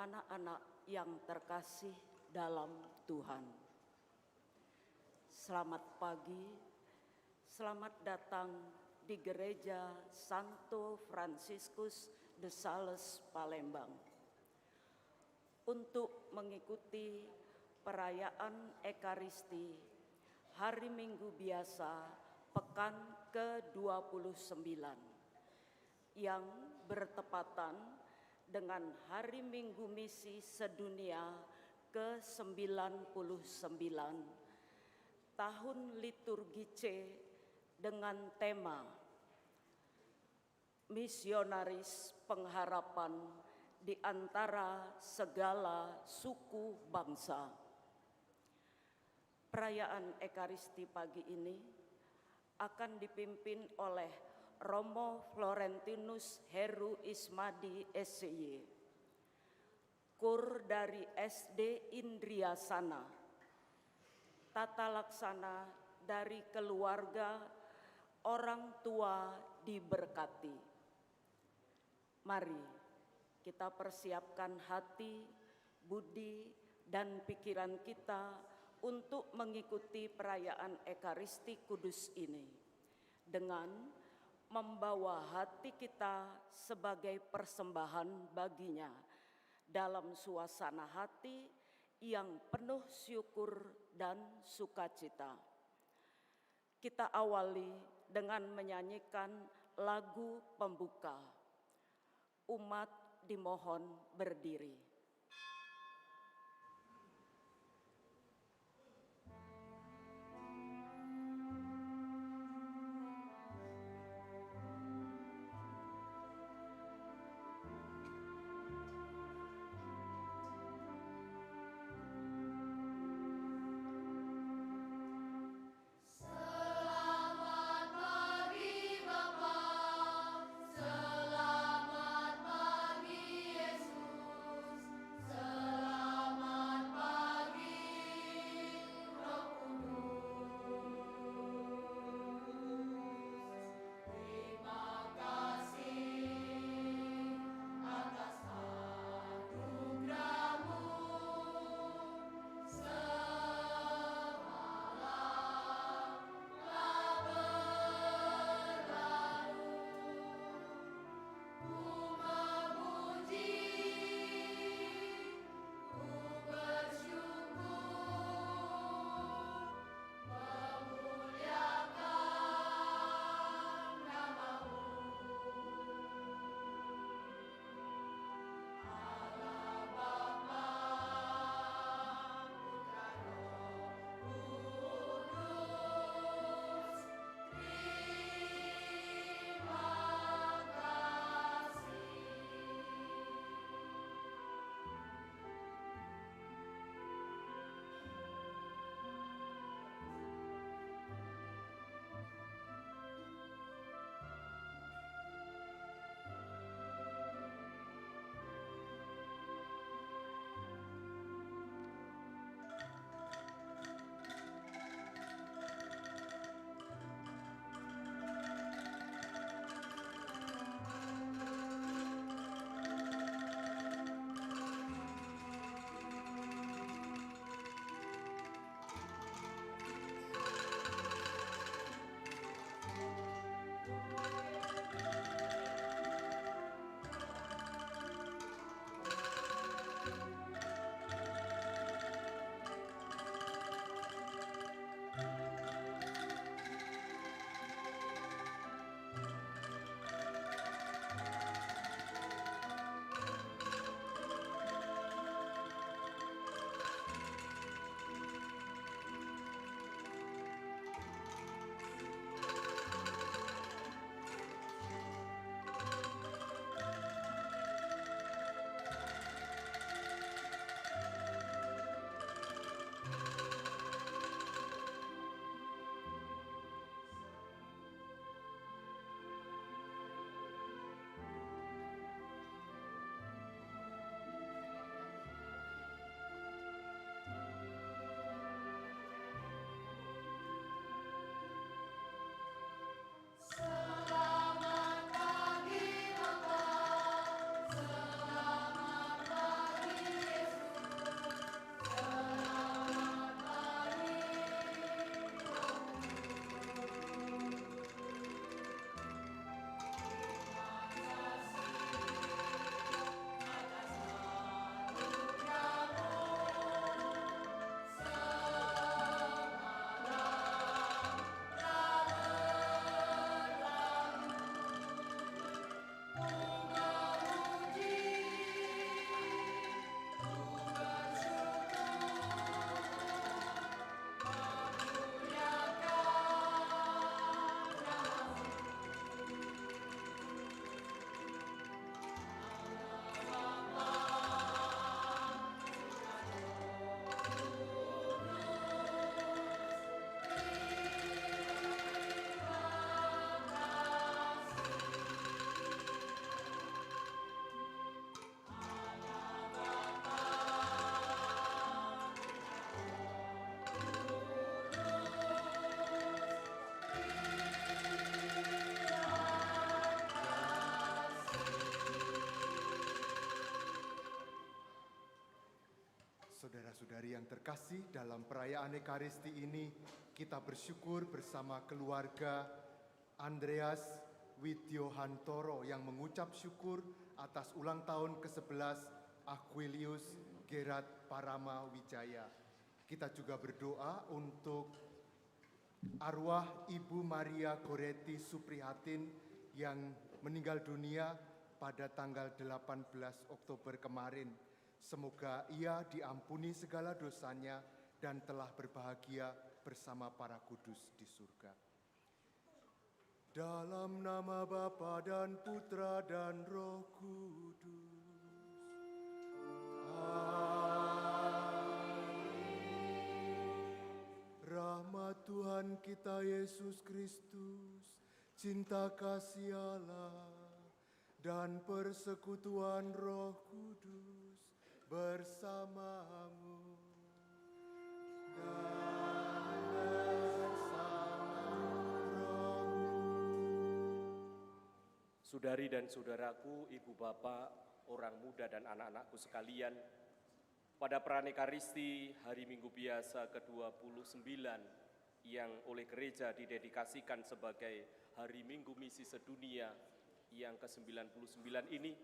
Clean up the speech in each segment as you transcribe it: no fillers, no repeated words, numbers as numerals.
anak-anak yang terkasih dalam Tuhan. Selamat pagi, selamat datang di Gereja Santo Fransiskus de Sales, Palembang. Untuk mengikuti perayaan Ekaristi Hari Minggu Biasa Pekan ke-29 yang bertepatan dengan Hari Minggu Misi Sedunia ke-99 tahun liturgi C dengan tema Misionaris Pengharapan di antara segala suku bangsa. Perayaan Ekaristi pagi ini akan dipimpin oleh Romo Florentinus Heru Ismadi SY, Kur dari SD Indriasana, tata laksana dari keluarga orang tua diberkati. Mari kita persiapkan hati, budi, dan pikiran kita untuk mengikuti perayaan Ekaristi Kudus ini dengan membawa hati kita sebagai persembahan baginya dalam suasana hati yang penuh syukur dan sukacita. Kita awali dengan menyanyikan lagu pembuka. Umat dimohon berdiri. Selamat pagi Yesus. terkasih, dalam perayaan Ekaristi ini kita bersyukur bersama keluarga Andreas Widyohantoro yang mengucap syukur atas ulang tahun ke-11 Aquilius Gerat Parama Wijaya. Kita juga berdoa untuk arwah Ibu Maria Goretti Suprihatin yang meninggal dunia pada tanggal 18 Oktober kemarin. Semoga ia diampuni segala dosanya dan telah berbahagia bersama para kudus di surga. Dalam nama Bapa dan Putra dan Roh Kudus. Rahmat Tuhan kita Yesus Kristus, cinta kasih Allah, dan persekutuan Roh Kudus bersamamu dan bersama rohmu. Saudari dan saudaraku, ibu bapak, orang muda dan anak-anakku sekalian, pada perayaan Ekaristi hari Minggu Biasa ke-29 yang oleh gereja didedikasikan sebagai Hari Minggu Misi Sedunia yang ke-99 ini,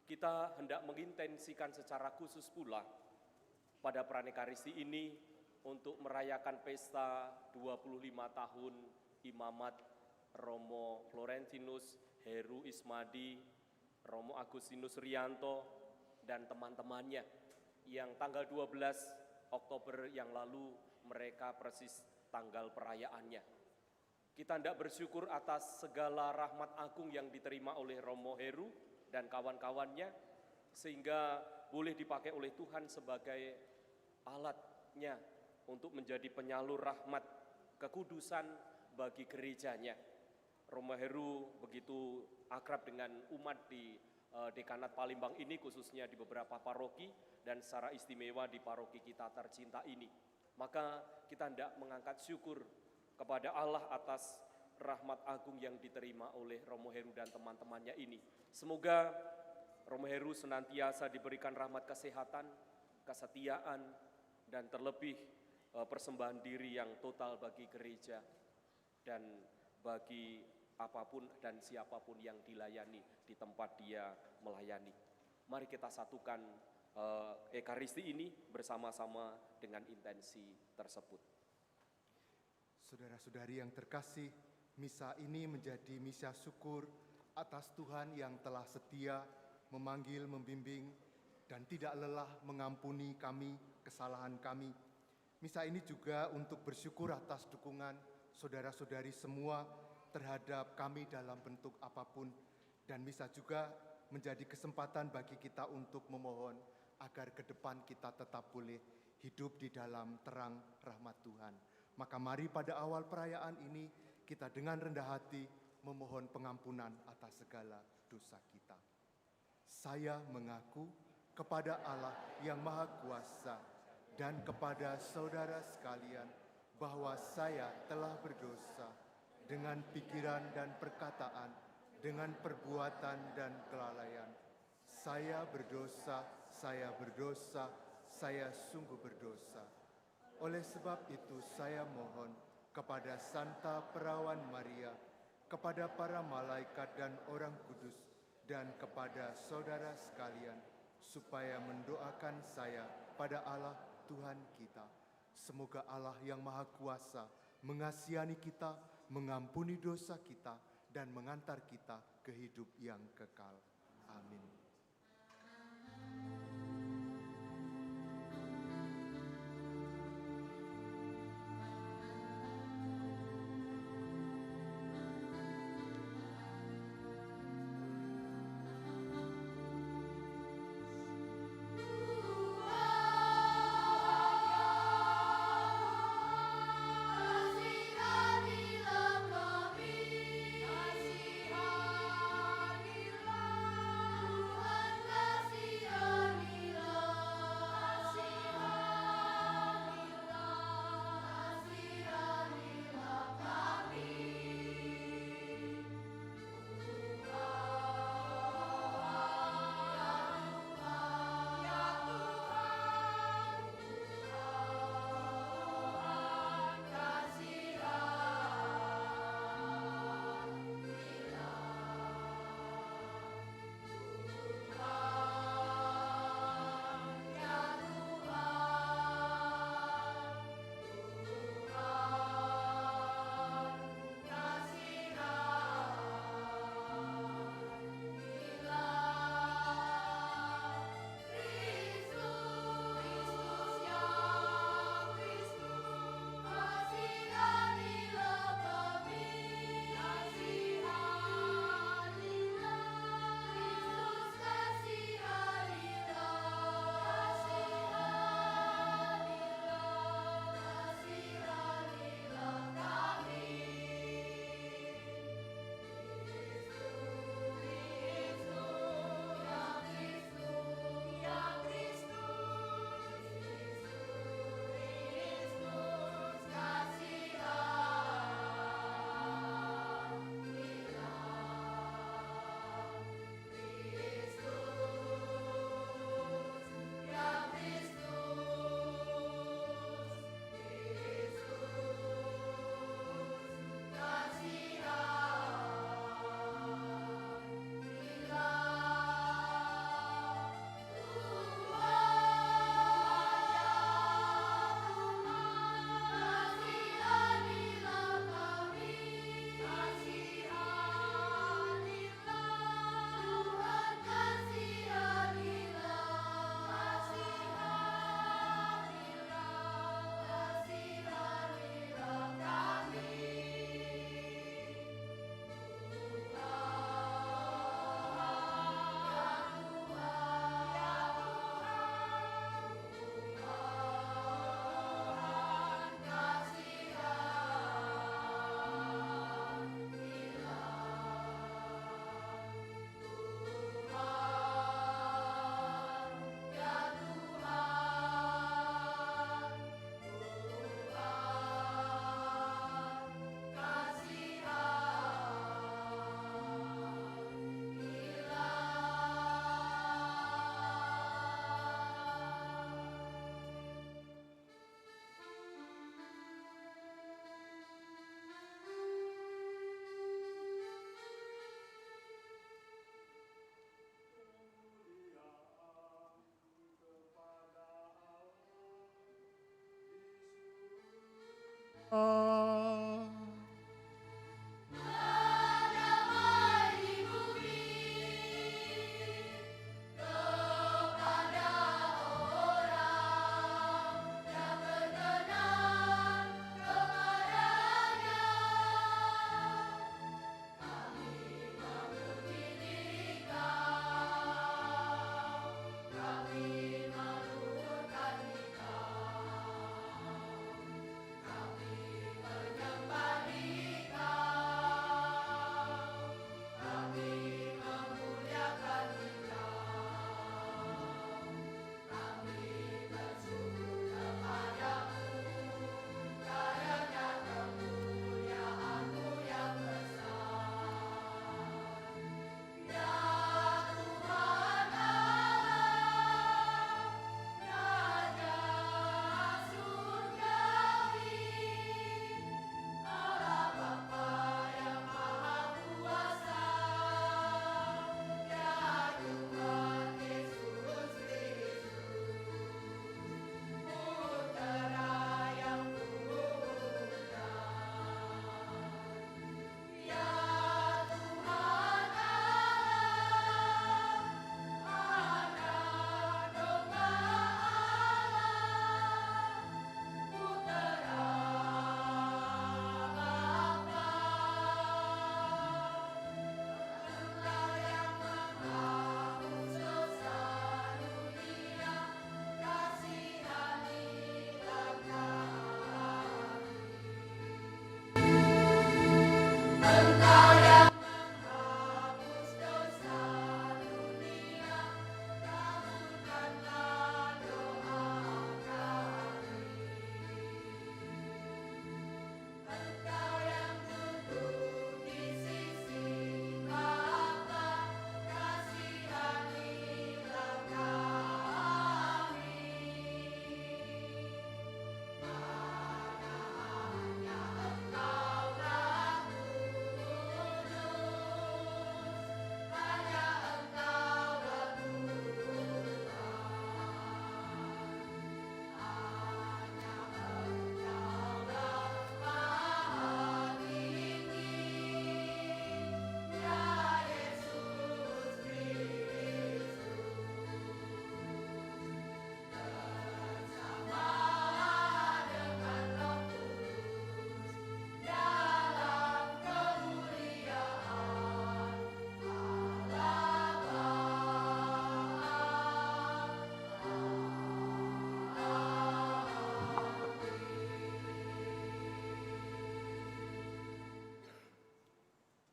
kita hendak mengintensikan secara khusus pula pada perayaan Ekaristi ini untuk merayakan pesta 25 tahun Imamat Romo Florentinus Heru Ismadi, Romo Agustinus Rianto, dan teman-temannya yang tanggal 12 Oktober yang lalu mereka persis tanggal perayaannya. Kita hendak bersyukur atas segala rahmat agung yang diterima oleh Romo Heru dan kawan-kawannya, sehingga boleh dipakai oleh Tuhan sebagai alatnya untuk menjadi penyalur rahmat kekudusan bagi gerejanya. Romo Heru begitu akrab dengan umat di Dekanat Palembang ini, khususnya di beberapa paroki dan secara istimewa di paroki kita tercinta ini. Maka kita hendak mengangkat syukur kepada Allah atas rahmat agung yang diterima oleh Romo Heru dan teman-temannya ini. Semoga Romo Heru senantiasa diberikan rahmat kesehatan, kesetiaan, dan terlebih persembahan diri yang total bagi gereja dan bagi apapun dan siapapun yang dilayani di tempat dia melayani. Mari kita satukan Ekaristi ini bersama-sama dengan intensi tersebut. Saudara-saudari yang terkasih, misa ini menjadi misa syukur atas Tuhan yang telah setia memanggil, membimbing, dan tidak lelah mengampuni kami, kesalahan kami. Misa ini juga untuk bersyukur atas dukungan saudara-saudari semua terhadap kami dalam bentuk apapun. Dan misa juga menjadi kesempatan bagi kita untuk memohon agar ke depan kita tetap boleh hidup di dalam terang rahmat Tuhan. Maka mari pada awal perayaan ini kita dengan rendah hati memohon pengampunan atas segala dosa kita. Saya mengaku kepada Allah yang Maha Kuasa dan kepada saudara sekalian bahwa saya telah berdosa dengan pikiran dan perkataan, dengan perbuatan dan kelalaian. Saya berdosa, saya berdosa, saya sungguh berdosa. Oleh sebab itu saya mohon kepada Santa Perawan Maria, kepada para malaikat dan orang kudus, dan kepada saudara sekalian, supaya mendoakan saya pada Allah Tuhan kita. Semoga Allah yang Maha Kuasa mengasihani kita, mengampuni dosa kita, dan mengantar kita ke hidup yang kekal. Amin.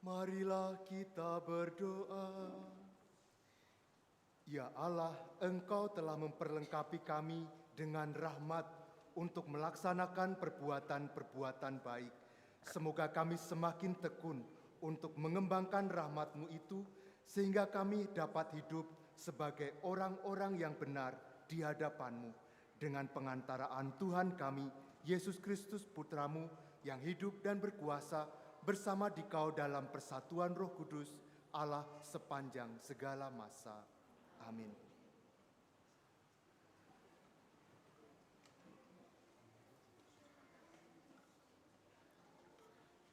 Marilah kita berdoa. Ya Allah, Engkau telah memperlengkapi kami dengan rahmat untuk melaksanakan perbuatan-perbuatan baik. Semoga kami semakin tekun untuk mengembangkan rahmat-Mu itu, sehingga kami dapat hidup sebagai orang-orang yang benar di hadapan-Mu. Dengan pengantaraan Tuhan kami, Yesus Kristus Putra-Mu, yang hidup dan berkuasa bersama Dikau dalam persatuan Roh Kudus, Allah sepanjang segala masa. Amin.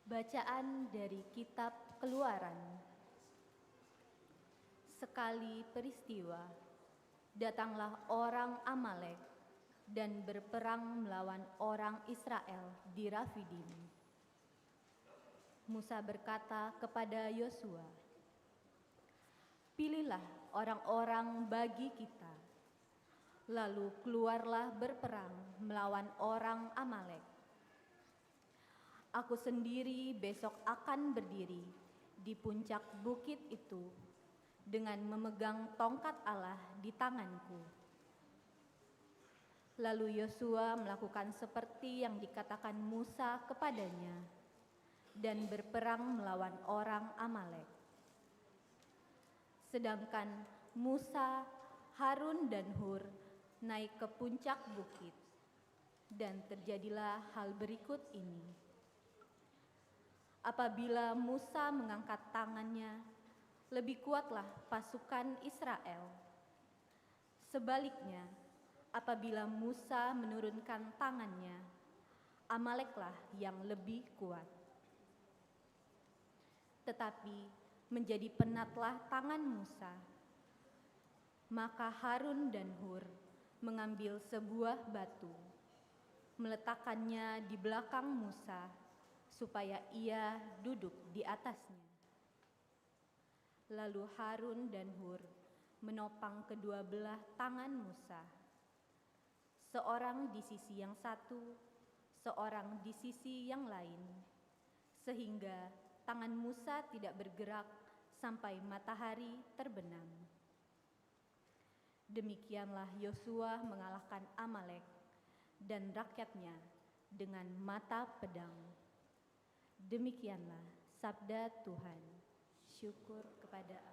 Bacaan dari Kitab Keluaran. Sekali peristiwa, datanglah orang Amalek dan berperang melawan orang Israel di Rafidim. Musa berkata kepada Yosua, "Pilihlah orang-orang bagi kita, lalu keluarlah berperang melawan orang Amalek. Aku sendiri besok akan berdiri di puncak bukit itu dengan memegang tongkat Allah di tanganku." Lalu Yosua melakukan seperti yang dikatakan Musa kepadanya dan berperang melawan orang Amalek. Sedangkan Musa, Harun, dan Hur naik ke puncak bukit, dan terjadilah hal berikut ini. Apabila Musa mengangkat tangannya, lebih kuatlah pasukan Israel. Sebaliknya, apabila Musa menurunkan tangannya, Amaleklah yang lebih kuat. Tetapi menjadi penatlah tangan Musa. Maka Harun dan Hur mengambil sebuah batu, meletakkannya di belakang Musa, supaya ia duduk di atasnya. Lalu Harun dan Hur menopang kedua belah tangan Musa, seorang di sisi yang satu, seorang di sisi yang lain, sehingga tangan Musa tidak bergerak sampai matahari terbenam. Demikianlah Yosua mengalahkan Amalek dan rakyatnya dengan mata pedang. Demikianlah sabda Tuhan. Syukur kepada Allah.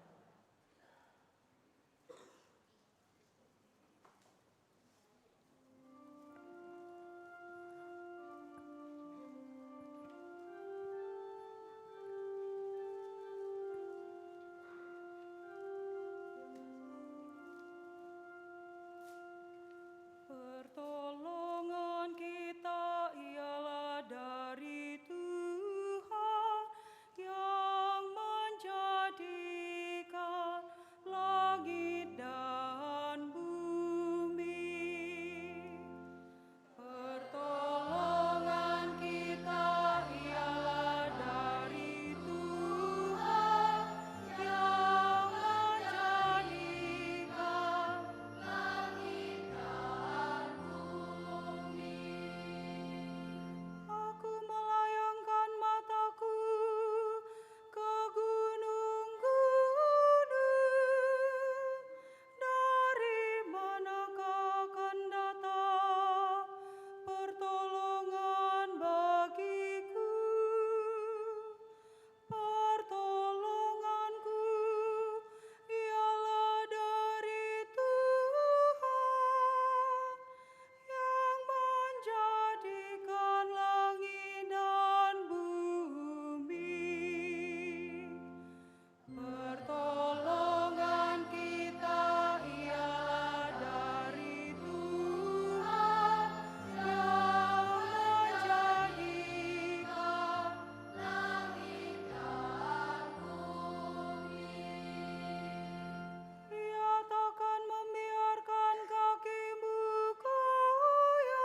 Pertolongan kita ialah dari Tuhan yang menjadikan langit dan bumi. Pertolongan kita ialah dari Tuhan yang menjadikan langit dan bumi. Aku melayangkan mataku ke gunung-gunung, dari manakah akan datang pertolongan bagiku? Pertolonganku ialah dari Tuhan yang menjadikan langit dan bumi. Pertolongan kita ialah dari Tuhan yang menjadikan langit dan bumi. Dia takkan membiarkan kakimu goyah,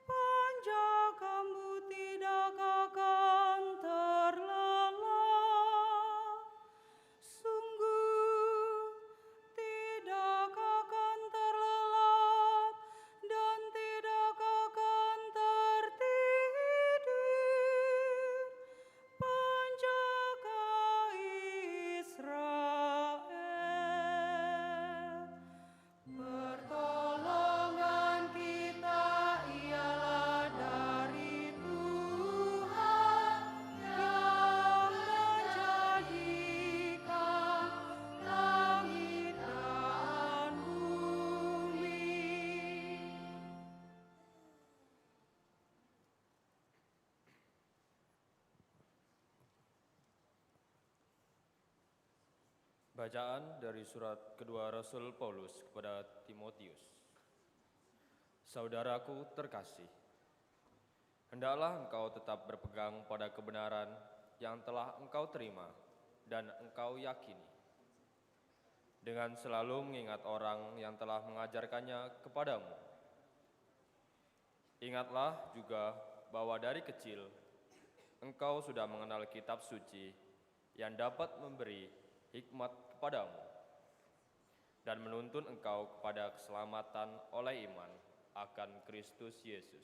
panjangmu tidak akan terlelap. Sungguh tidak akan terlelap dan tidak akan tertidur. Penjaga Israel. Pertolongan kita ialah dari Tuhan yang menjadikan langit dan bumi. Bacaan dari surat kedua Rasul Paulus kepada Timotius. Saudaraku terkasih, hendaklah engkau tetap berpegang pada kebenaran yang telah engkau terima dan engkau yakini, dengan selalu mengingat orang yang telah mengajarkannya kepadamu. Ingatlah juga bahwa dari kecil engkau sudah mengenal kitab suci yang dapat memberi hikmat kepadamu dan menuntun engkau kepada keselamatan oleh iman akan Kristus Yesus.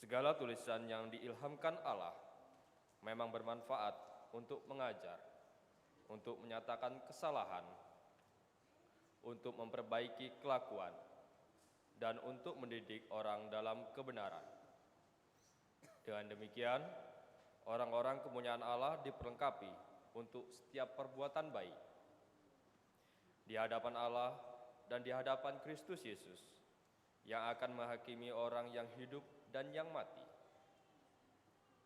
Segala tulisan yang diilhamkan Allah memang bermanfaat untuk mengajar, untuk menyatakan kesalahan, untuk memperbaiki kelakuan, dan untuk mendidik orang dalam kebenaran. Dengan demikian, orang-orang kemuliaan Allah diperlengkapi untuk setiap perbuatan baik di hadapan Allah dan di hadapan Kristus Yesus yang akan menghakimi orang yang hidup dan yang mati.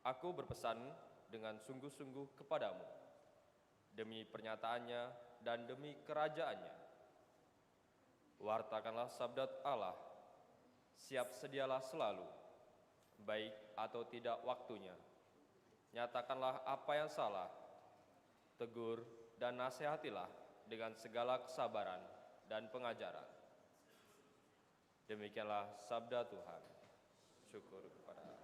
Aku berpesan dengan sungguh-sungguh kepadamu demi pernyataannya dan demi kerajaannya. Wartakanlah sabda Allah Siap sedialah selalu, baik atau tidak waktunya. Nyatakanlah apa yang salah, tegur dan nasihatilah dengan segala kesabaran dan pengajaran. Demikianlah sabda Tuhan. Syukur kepada Allah.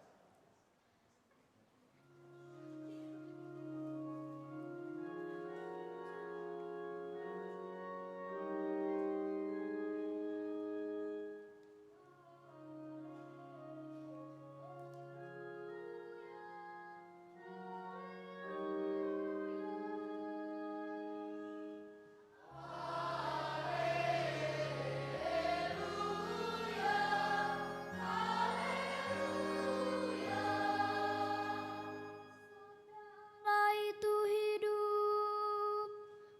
Allah itu hidup,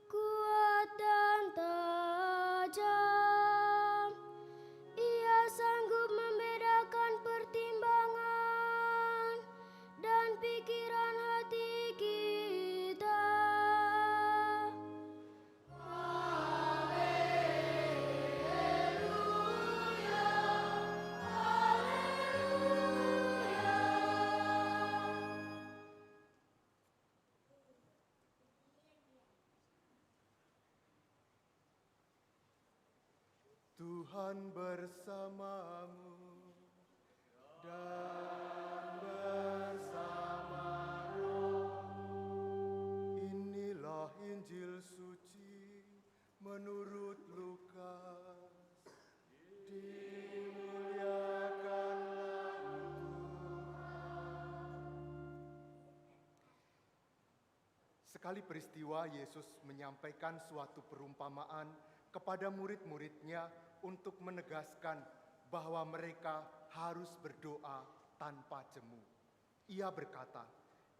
kuat dan tajam. Ia sanggup membedakan pertimbangan dan pikiran hati kita. Tuhan bersamamu dan bersama rohmu. Inilah Injil suci menurut Lukas. Dimuliakanlah Tuhan. Sekali peristiwa Yesus menyampaikan suatu perumpamaan kepada murid-muridnya untuk menegaskan bahwa mereka harus berdoa tanpa jemu. Ia berkata,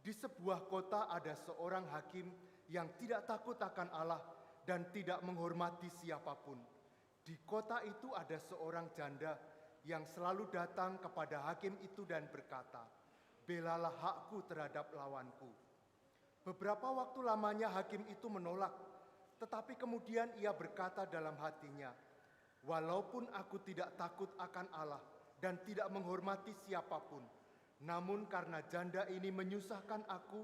di sebuah kota ada seorang hakim yang tidak takut akan Allah dan tidak menghormati siapapun. Di kota itu ada seorang janda yang selalu datang kepada hakim itu dan berkata, belalah hakku terhadap lawanku. Beberapa waktu lamanya hakim itu menolak, tetapi kemudian ia berkata dalam hatinya, walaupun aku tidak takut akan Allah dan tidak menghormati siapapun, namun karena janda ini menyusahkan aku,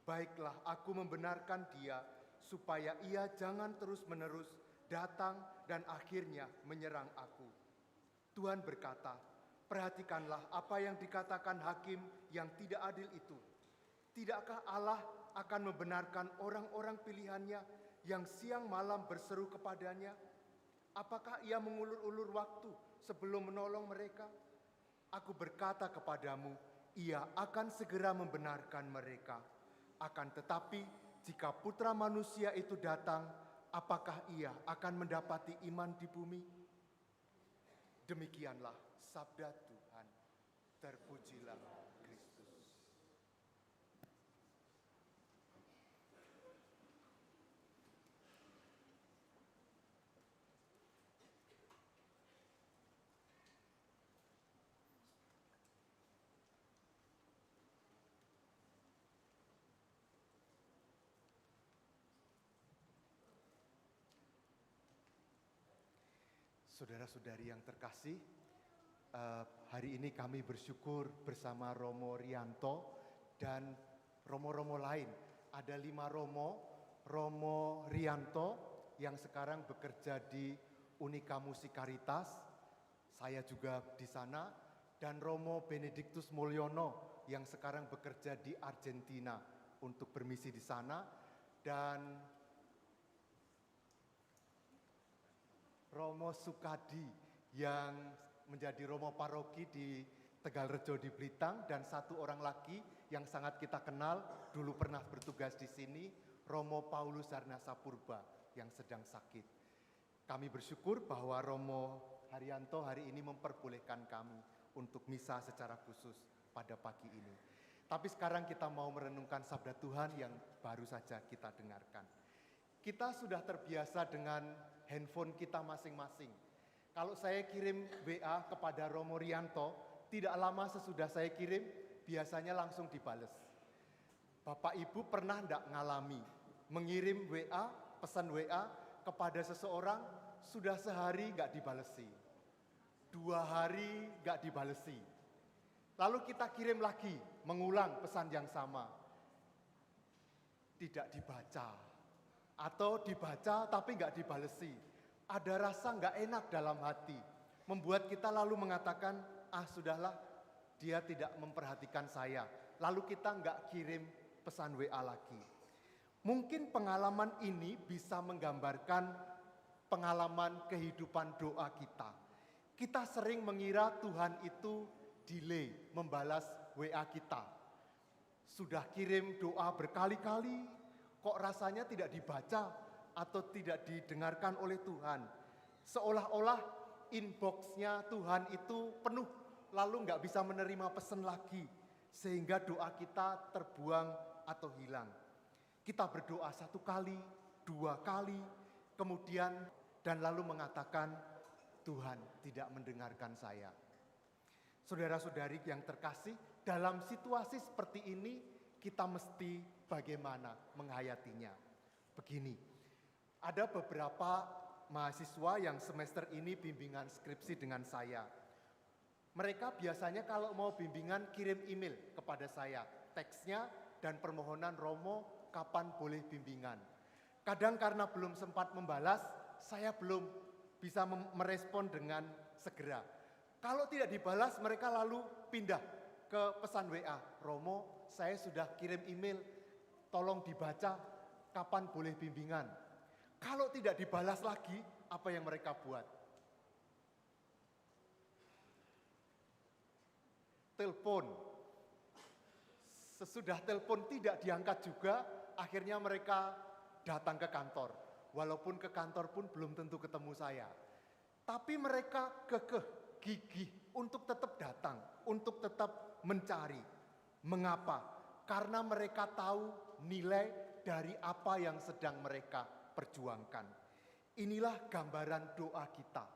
baiklah aku membenarkan dia supaya ia jangan terus-menerus datang dan akhirnya menyerang aku. Tuhan berkata, perhatikanlah apa yang dikatakan hakim yang tidak adil itu. Tidakkah Allah akan membenarkan orang-orang pilihannya yang siang malam berseru kepadanya? Apakah ia mengulur-ulur waktu sebelum menolong mereka? Aku berkata kepadamu, ia akan segera membenarkan mereka. Akan tetapi, jika Putra Manusia itu datang, apakah ia akan mendapati iman di bumi? Demikianlah sabda Tuhan. Terpujilah Kristus. Saudara-saudari yang terkasih, hari ini kami bersyukur bersama Romo Rianto dan romo-romo lain. Ada 5 romo, Romo Rianto yang sekarang bekerja di Unika Musikaritas, saya juga di sana, dan Romo Benediktus Mulyono yang sekarang bekerja di Argentina untuk bermisi di sana, dan Romo Sukadi yang menjadi Romo Paroki di Tegalrejo di Blitar, dan 1 orang lagi yang sangat kita kenal, dulu pernah bertugas di sini, Romo Paulus Harnasa Purba yang sedang sakit. Kami bersyukur bahwa Romo Haryanto hari ini memperbolehkan kami untuk misa secara khusus pada pagi ini. Tapi sekarang kita mau merenungkan sabda Tuhan yang baru saja kita dengarkan. Kita sudah terbiasa dengan handphone kita masing-masing. Kalau saya kirim WA kepada Romo Rianto, tidak lama sesudah saya kirim, biasanya langsung dibales. Bapak Ibu pernah enggak ngalami mengirim WA, pesan WA kepada seseorang, sudah sehari enggak dibalesi. 2 2 hari nggak dibalesi. Lalu kita kirim lagi, mengulang pesan yang sama. Tidak dibaca. Atau dibaca tapi nggak dibalesi. Ada rasa nggak enak dalam hati. Membuat kita lalu mengatakan, sudahlah, dia tidak memperhatikan saya. Lalu kita nggak kirim pesan WA lagi. Mungkin pengalaman ini bisa menggambarkan pengalaman kehidupan doa kita. Kita sering mengira Tuhan itu delay membalas WA kita. Sudah kirim doa berkali-kali, kok rasanya tidak dibaca atau tidak didengarkan oleh Tuhan. Seolah-olah inbox-nya Tuhan itu penuh, lalu nggak bisa menerima pesan lagi, sehingga doa kita terbuang atau hilang. Kita berdoa 1 kali, 2 kali, kemudian dan lalu mengatakan, Tuhan tidak mendengarkan saya. Saudara-saudari yang terkasih, dalam situasi seperti ini, kita mesti bagaimana menghayatinya. Begini, ada beberapa mahasiswa yang semester ini bimbingan skripsi dengan saya. Mereka biasanya kalau mau bimbingan kirim email kepada saya, teksnya dan permohonan Romo kapan boleh bimbingan. Kadang karena belum sempat membalas, saya belum bisa merespon dengan segera. Kalau tidak dibalas, mereka lalu pindah ke pesan WA. Romo, saya sudah kirim email, tolong dibaca kapan boleh bimbingan. Kalau tidak dibalas lagi, apa yang mereka buat? Telepon. Sesudah telepon tidak diangkat juga, akhirnya mereka datang ke kantor. Walaupun ke kantor pun belum tentu ketemu saya. Tapi mereka kekeh, gigih untuk tetap datang, untuk tetap mencari. Mengapa? Karena mereka tahu nilai dari apa yang sedang mereka perjuangkan. Inilah gambaran doa kita.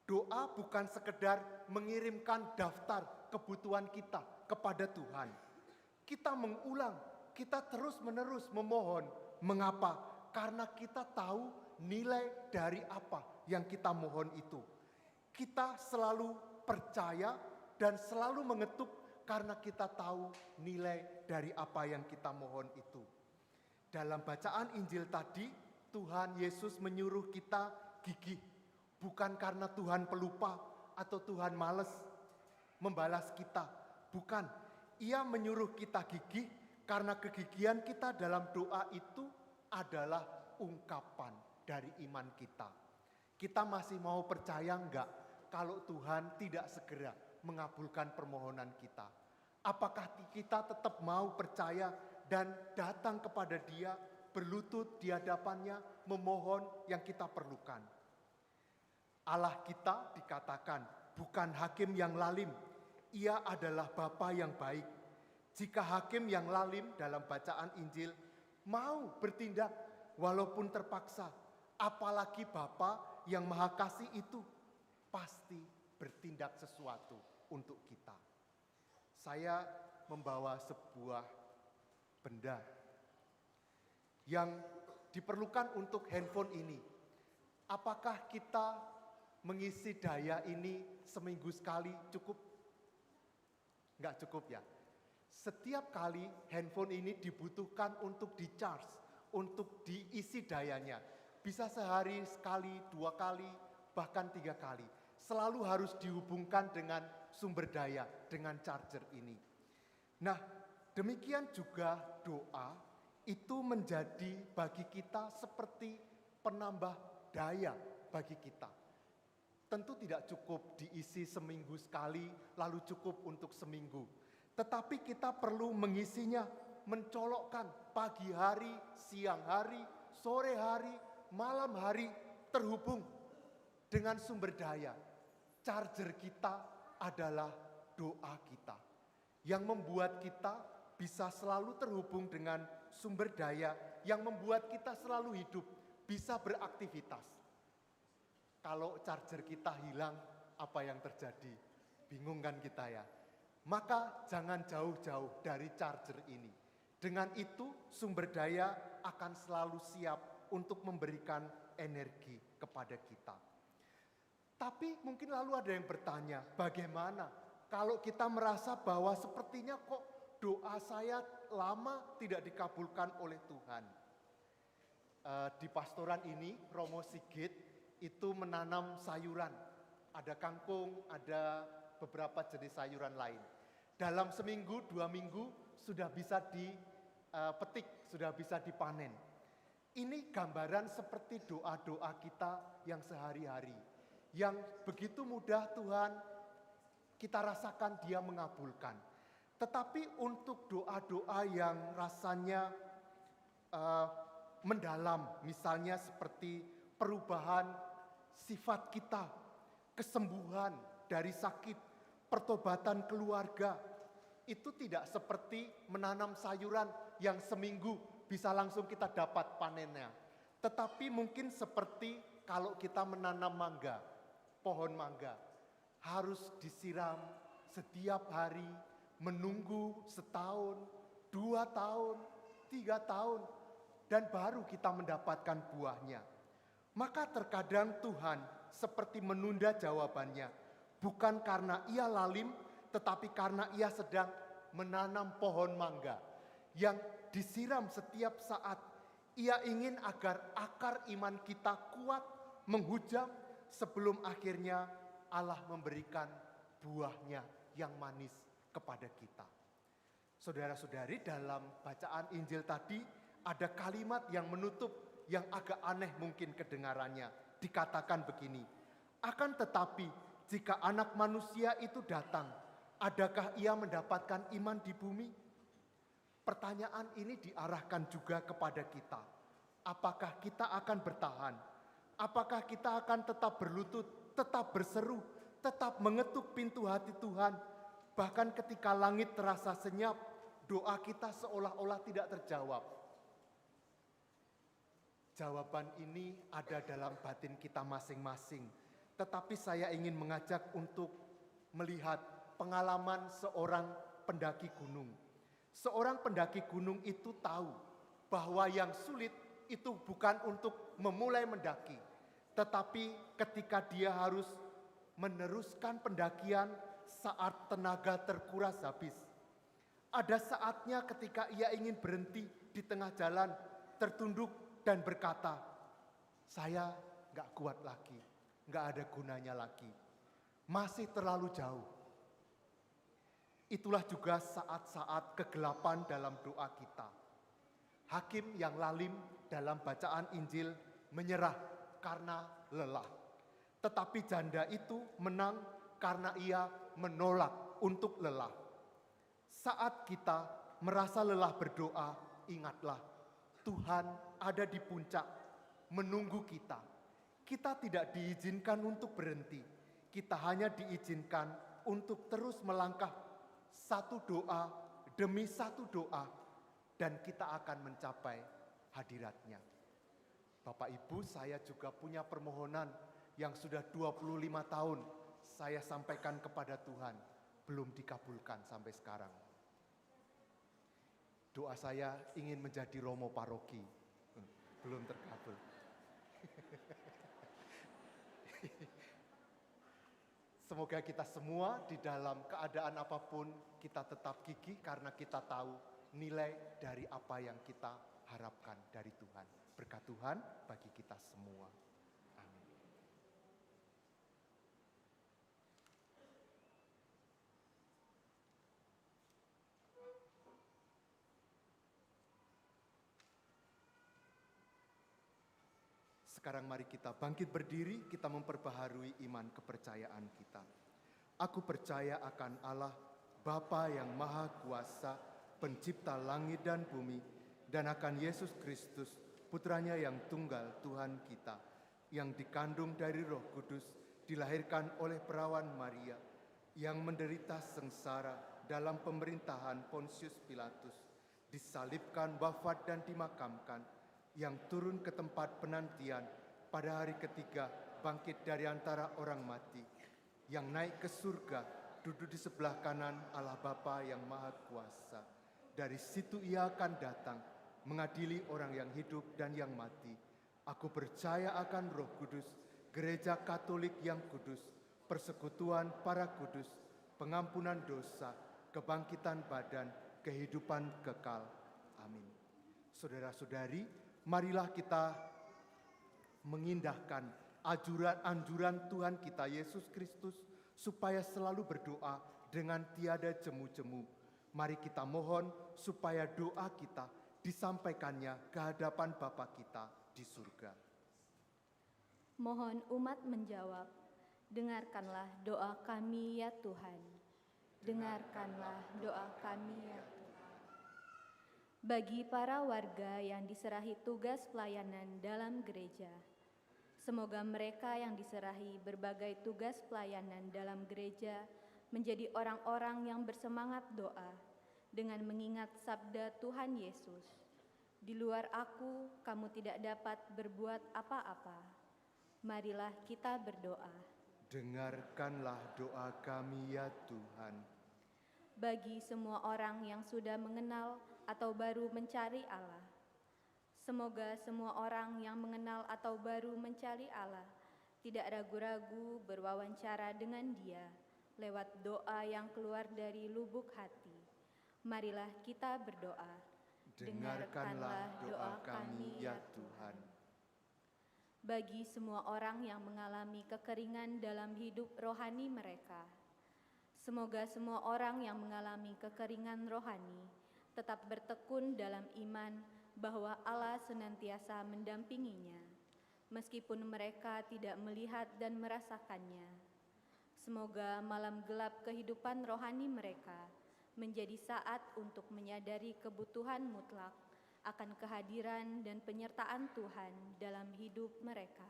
Doa bukan sekedar mengirimkan daftar kebutuhan kita kepada Tuhan. Kita mengulang, kita terus-menerus memohon. Mengapa? Karena kita tahu nilai dari apa yang kita mohon itu. Kita selalu percaya dan selalu mengetuk karena kita tahu nilai dari apa yang kita mohon itu. Dalam bacaan Injil tadi, Tuhan Yesus menyuruh kita gigih. Bukan karena Tuhan pelupa atau Tuhan malas membalas kita. Bukan, Ia menyuruh kita gigih karena kegigihan kita dalam doa itu adalah ungkapan dari iman kita. Kita masih mau percaya enggak kalau Tuhan tidak segera mengabulkan permohonan kita? Apakah kita tetap mau percaya dan datang kepada Dia, berlutut di hadapannya, memohon yang kita perlukan? Allah kita dikatakan bukan hakim yang lalim, Ia adalah Bapa yang baik. Jika hakim yang lalim dalam bacaan Injil mau bertindak walaupun terpaksa, apalagi Bapa yang Maha Kasih itu pasti bertindak sesuatu untuk kita. Saya membawa sebuah benda yang diperlukan untuk handphone ini. Apakah kita mengisi daya ini seminggu sekali cukup? Enggak cukup ya. Setiap kali handphone ini dibutuhkan untuk di-charge, untuk diisi dayanya. Bisa sehari sekali, 2 kali, bahkan 3 kali. Selalu harus dihubungkan dengan sumber daya, dengan charger ini. Nah, demikian juga doa itu menjadi bagi kita seperti penambah daya bagi kita. Tentu tidak cukup diisi seminggu sekali, lalu cukup untuk seminggu. Tetapi kita perlu mengisinya, mencolokkan pagi hari, siang hari, sore hari, malam hari, terhubung dengan sumber daya. Charger kita adalah doa kita, yang membuat kita bisa selalu terhubung dengan sumber daya, yang membuat kita selalu hidup, bisa beraktivitas. Kalau charger kita hilang, apa yang terjadi? Bingung kan kita ya? Maka jangan jauh-jauh dari charger ini. Dengan itu sumber daya akan selalu siap untuk memberikan energi kepada kita. Tapi mungkin lalu ada yang bertanya, bagaimana kalau kita merasa bahwa sepertinya kok doa saya lama tidak dikabulkan oleh Tuhan? Di pastoran ini, Romo Sigit itu menanam sayuran. Ada kangkung, ada beberapa jenis sayuran lain. Dalam seminggu, 2 minggu sudah bisa dipetik, sudah bisa dipanen. Ini gambaran seperti doa-doa kita yang sehari-hari. Yang begitu mudah Tuhan kita rasakan Dia mengabulkan. Tetapi untuk doa-doa yang rasanya mendalam, misalnya seperti perubahan sifat kita, kesembuhan dari sakit, pertobatan keluarga, itu tidak seperti menanam sayuran yang seminggu bisa langsung kita dapat panennya. Tetapi mungkin seperti kalau kita menanam mangga, pohon mangga, harus disiram setiap hari, menunggu setahun, 2 tahun, 3 tahun, dan baru kita mendapatkan buahnya. Maka terkadang Tuhan seperti menunda jawabannya, bukan karena Ia lalim, tetapi karena Ia sedang menanam pohon mangga yang disiram setiap saat. Ia ingin agar akar iman kita kuat, menghujam, sebelum akhirnya Allah memberikan buahnya yang manis kepada kita. Saudara-saudari, dalam bacaan Injil tadi ada kalimat yang menutup yang agak aneh mungkin kedengarannya. Dikatakan begini, akan tetapi jika Anak Manusia itu datang, adakah Ia mendapatkan iman di bumi? Pertanyaan ini diarahkan juga kepada kita. Apakah kita akan bertahan? Apakah kita akan tetap berlutut, tetap berseru, tetap mengetuk pintu hati Tuhan? Bahkan ketika langit terasa senyap, doa kita seolah-olah tidak terjawab. Jawaban ini ada dalam batin kita masing-masing. Tetapi saya ingin mengajak untuk melihat pengalaman seorang pendaki gunung. Seorang pendaki gunung itu tahu bahwa yang sulit itu bukan untuk memulai mendaki, tetapi ketika dia harus meneruskan pendakian saat tenaga terkuras habis. Ada saatnya ketika ia ingin berhenti di tengah jalan, tertunduk dan berkata, saya gak kuat lagi, gak ada gunanya lagi, masih terlalu jauh. Itulah juga saat-saat kegelapan dalam doa kita. Hakim yang lalim dalam bacaan Injil menyerah karena lelah. Tetapi janda itu menang karena ia menolak untuk lelah. Saat kita merasa lelah berdoa, ingatlah Tuhan ada di puncak menunggu kita. Kita tidak diizinkan untuk berhenti. Kita hanya diizinkan untuk terus melangkah satu doa demi satu doa, dan kita akan mencapai hadirat-Nya. Bapak Ibu, saya juga punya permohonan yang sudah 25 tahun saya sampaikan kepada Tuhan, belum dikabulkan sampai sekarang. Doa saya ingin menjadi Romo Paroki, belum terkabul. Semoga kita semua di dalam keadaan apapun kita tetap gigih karena kita tahu nilai dari apa yang kita harapkan dari Tuhan. Berkat Tuhan bagi kita semua. Amin. Sekarang mari kita bangkit berdiri, kita memperbaharui iman kepercayaan kita. Aku percaya akan Allah, Bapa yang Maha Kuasa, Pencipta langit dan bumi, dan akan Yesus Kristus, Putranya yang tunggal Tuhan kita, yang dikandung dari Roh Kudus, dilahirkan oleh perawan Maria, yang menderita sengsara dalam pemerintahan Pontius Pilatus, disalibkan, wafat dan dimakamkan, yang turun ke tempat penantian, pada hari ketiga bangkit dari antara orang mati, yang naik ke surga, duduk di sebelah kanan Allah Bapa yang Maha Kuasa. Dari situ Ia akan datang, mengadili orang yang hidup dan yang mati. Aku percaya akan Roh Kudus, Gereja Katolik yang kudus, persekutuan para kudus, pengampunan dosa, kebangkitan badan, kehidupan kekal. Amin. Saudara-saudari, marilah kita mengindahkan anjuran Tuhan kita Yesus Kristus supaya selalu berdoa dengan tiada jemu-jemu. Mari kita mohon supaya doa kita disampaikannya ke hadapan Bapa kita di surga. Mohon umat menjawab, dengarkanlah doa kami ya Tuhan. Dengarkanlah doa kami ya Tuhan. Bagi para warga yang diserahi tugas pelayanan dalam gereja, semoga mereka yang diserahi berbagai tugas pelayanan dalam gereja menjadi orang-orang yang bersemangat doa dengan mengingat sabda Tuhan Yesus. Di luar aku, kamu tidak dapat berbuat apa-apa. Marilah kita berdoa. Dengarkanlah doa kami ya Tuhan. Bagi semua orang yang sudah mengenal atau baru mencari Allah, semoga semua orang yang mengenal atau baru mencari Allah tidak ragu-ragu berwawancara dengan Dia lewat doa yang keluar dari lubuk hati. Marilah kita berdoa. Dengarkanlah doa kami ya Tuhan. Bagi semua orang yang mengalami kekeringan dalam hidup rohani mereka, semoga semua orang yang mengalami kekeringan rohani tetap bertekun dalam iman bahwa Allah senantiasa mendampinginya, meskipun mereka tidak melihat dan merasakannya. Semoga malam gelap kehidupan rohani mereka menjadi saat untuk menyadari kebutuhan mutlak akan kehadiran dan penyertaan Tuhan dalam hidup mereka.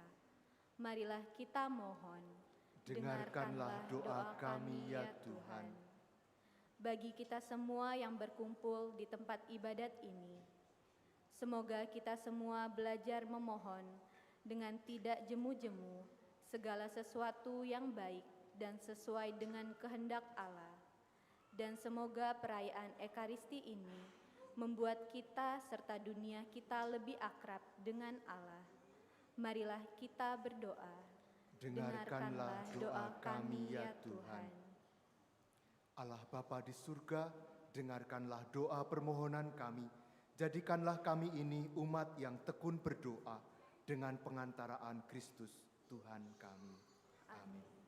Marilah kita mohon. Dengarkanlah doa kami ya Tuhan. Bagi kita semua yang berkumpul di tempat ibadat ini, semoga kita semua belajar memohon dengan tidak jemu-jemu segala sesuatu yang baik dan sesuai dengan kehendak Allah. Dan semoga perayaan Ekaristi ini membuat kita serta dunia kita lebih akrab dengan Allah. Marilah kita berdoa. Dengarkanlah doa kami ya Tuhan. Allah Bapa di surga, dengarkanlah doa permohonan kami. Jadikanlah kami ini umat yang tekun berdoa dengan pengantaraan Kristus Tuhan kami. Amin.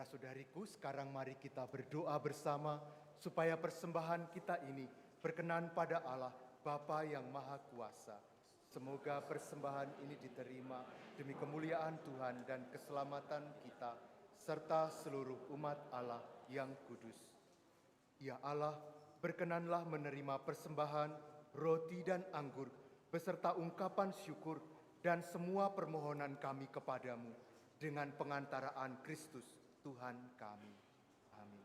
Saudara-saudariku, sekarang mari kita berdoa bersama supaya persembahan kita ini berkenan pada Allah, Bapa yang Maha Kuasa. Semoga persembahan ini diterima demi kemuliaan Tuhan dan keselamatan kita, serta seluruh umat Allah yang kudus. Ya Allah, berkenanlah menerima persembahan, roti dan anggur, beserta ungkapan syukur dan semua permohonan kami kepadamu, dengan pengantaraan Kristus Tuhan kami. Amin.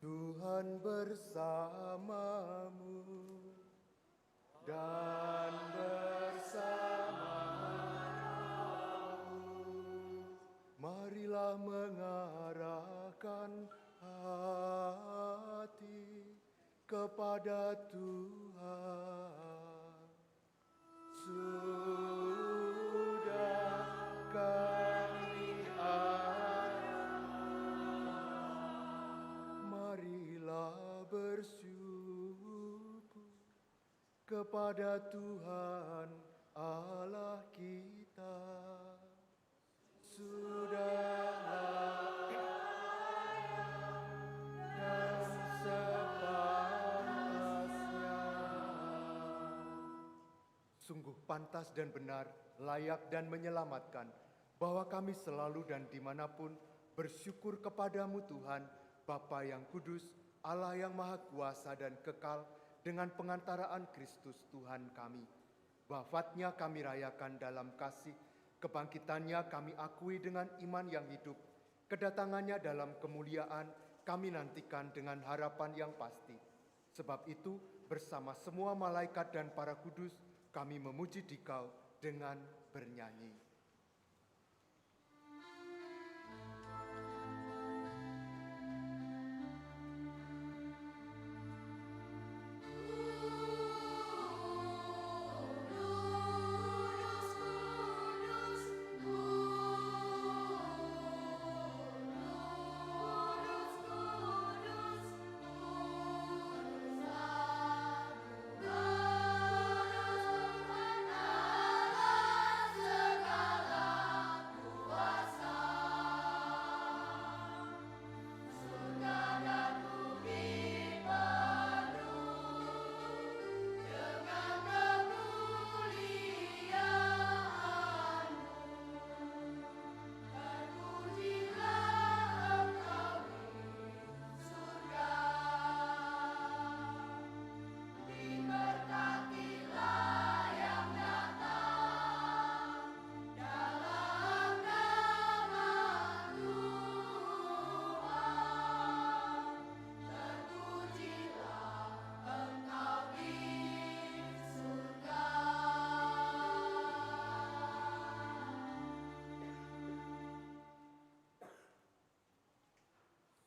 Tuhan bersamamu dan bersamamu. Marilah mengarahkan hati kepada Tuhan. Sudah kami marilah bersyukur kepada Tuhan Allah kita. Sudahlah dan sepantasnya. Sungguh pantas dan benar, layak dan menyelamatkan, bahwa kami selalu dan dimanapun bersyukur kepadamu Tuhan, Bapa yang kudus, Allah yang maha kuasa dan kekal, dengan pengantaraan Kristus Tuhan kami. Wafatnya kami rayakan dalam kasih, kebangkitannya kami akui dengan iman yang hidup, kedatangannya dalam kemuliaan kami nantikan dengan harapan yang pasti. Sebab itu, bersama semua malaikat dan para kudus, kami memuji Dikau dengan bernyanyi.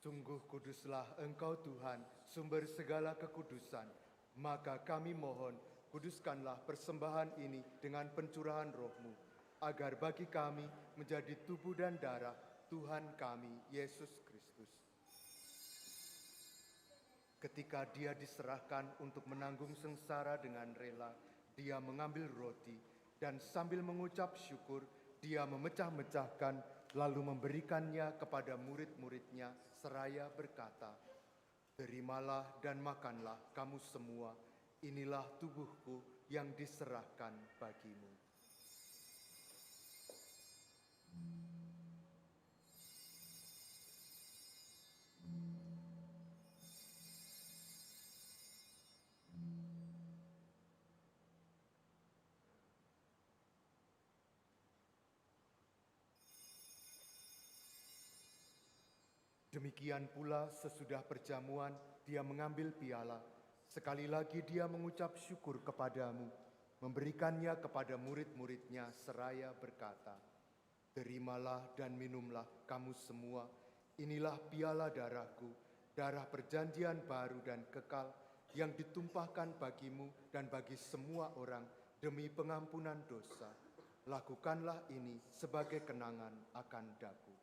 Sungguh kuduslah Engkau Tuhan, sumber segala kekudusan. Maka kami mohon, kuduskanlah persembahan ini dengan pencurahan Roh-Mu, agar bagi kami menjadi tubuh dan darah Tuhan kami, Yesus Kristus. Ketika Dia diserahkan untuk menanggung sengsara dengan rela, Dia mengambil roti, dan sambil mengucap syukur, Dia memecah-mecahkan, lalu memberikannya kepada murid-muridnya, seraya berkata, "Terimalah dan makanlah kamu semua, inilah tubuhku yang diserahkan bagimu." Demikian pula sesudah perjamuan, Dia mengambil piala. Sekali lagi Dia mengucap syukur kepadamu, memberikannya kepada murid-muridnya seraya berkata, "Terimalah dan minumlah kamu semua, inilah piala darahku, darah perjanjian baru dan kekal, yang ditumpahkan bagimu dan bagi semua orang demi pengampunan dosa. Lakukanlah ini sebagai kenangan akan daku."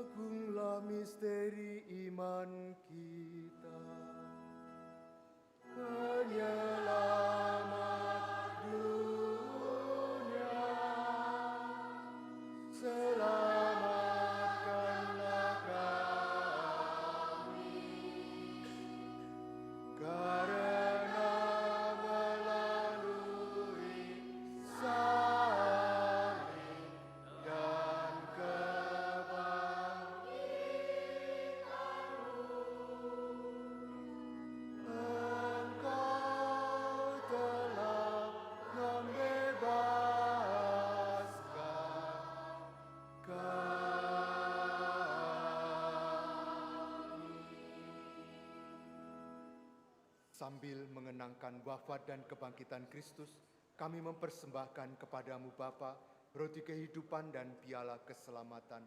Agunglah misteri iman kita. Penyelamat dunia, selamatkanlah kami, karena melalui salib dan Engkau telah membebaskan kami. Sambil mengenangkan wafat dan kebangkitan Kristus, kami mempersembahkan kepadamu Bapa roti kehidupan dan piala keselamatan.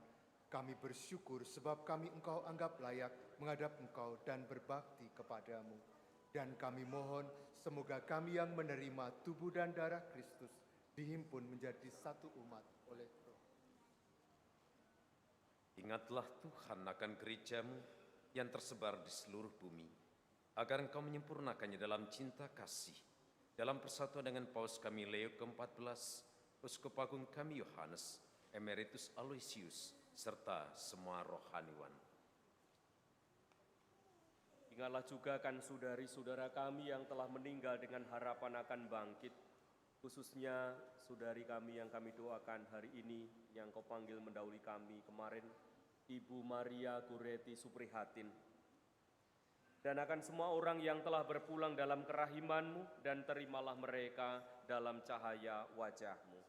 Kami bersyukur sebab kami Engkau anggap layak menghadap Engkau dan berbakti kepadamu. Dan kami mohon semoga kami yang menerima tubuh dan darah Kristus dihimpun menjadi satu umat oleh Roh. Ingatlah Tuhan akan gereja-Mu yang tersebar di seluruh bumi, agar Engkau menyempurnakannya dalam cinta kasih, dalam persatuan dengan Paus kami Leo ke-14, Uskup Agung kami Yohanes, Emeritus Aloysius, serta semua rohaniwan. Ingatlah juga kan saudari-saudara kami yang telah meninggal dengan harapan akan bangkit, khususnya saudari kami yang kami doakan hari ini, yang Kau panggil mendahului kami kemarin, Ibu Maria Gureti Suprihatin. Dan akan semua orang yang telah berpulang dalam kerahiman-Mu, dan terimalah mereka dalam cahaya wajah-Mu.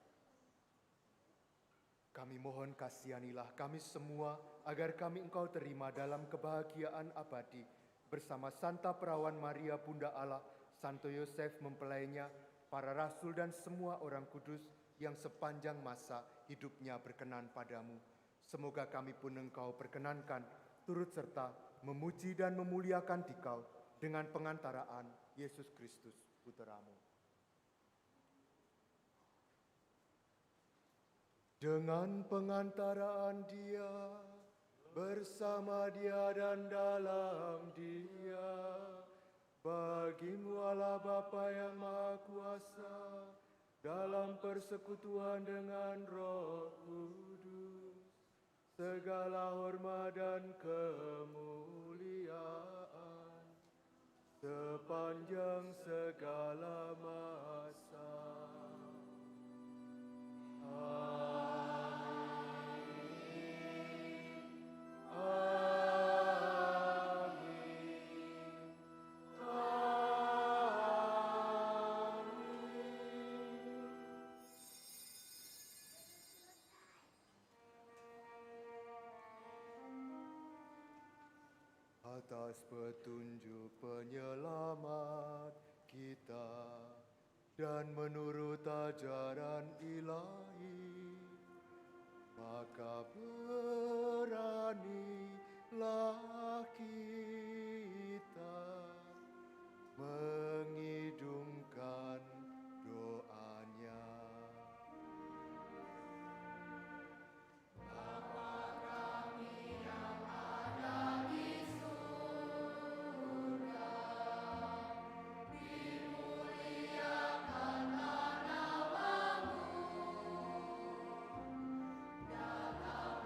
Kami mohon kasihanilah kami semua agar kami Engkau terima dalam kebahagiaan abadi bersama Santa Perawan Maria Bunda Allah, Santo Yosef mempelainya, para rasul dan semua orang kudus yang sepanjang masa hidupnya berkenan padamu. Semoga kami pun Engkau perkenankan turut serta memuji dan memuliakan Dikau dengan pengantaraan Yesus Kristus Putra-Mu. Dengan pengantaraan Dia, bersama Dia dan dalam Dia, bagi-Mu Allah Bapa yang Maha Kuasa, dalam persekutuan dengan Roh Kudus, segala hormat dan kemuliaan sepanjang segala masa. Atas petunjuk penyelamat kita dan menurut ajaran ilahi, maka beranilah kita mengidungkan doanya. Dalam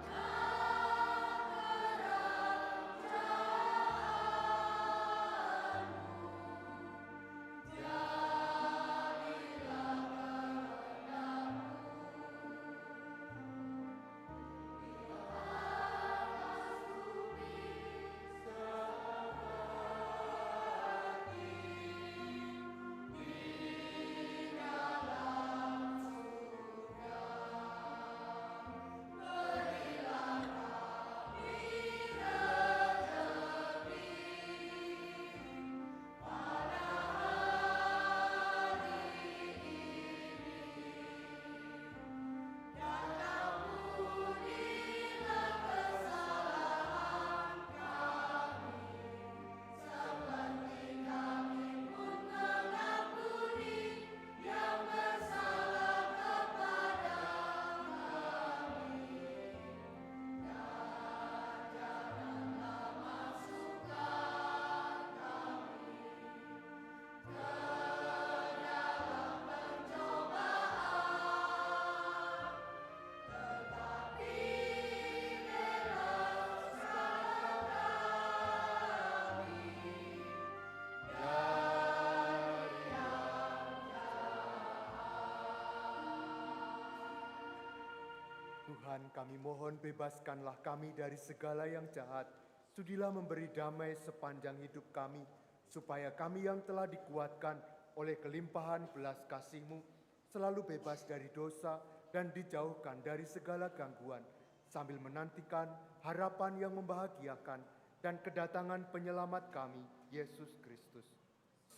Tuhan, kami mohon bebaskanlah kami dari segala yang jahat. Sudilah memberi damai sepanjang hidup kami, supaya kami yang telah dikuatkan oleh kelimpahan belas kasih-Mu selalu bebas dari dosa dan dijauhkan dari segala gangguan, sambil menantikan harapan yang membahagiakan dan kedatangan penyelamat kami, Yesus Kristus.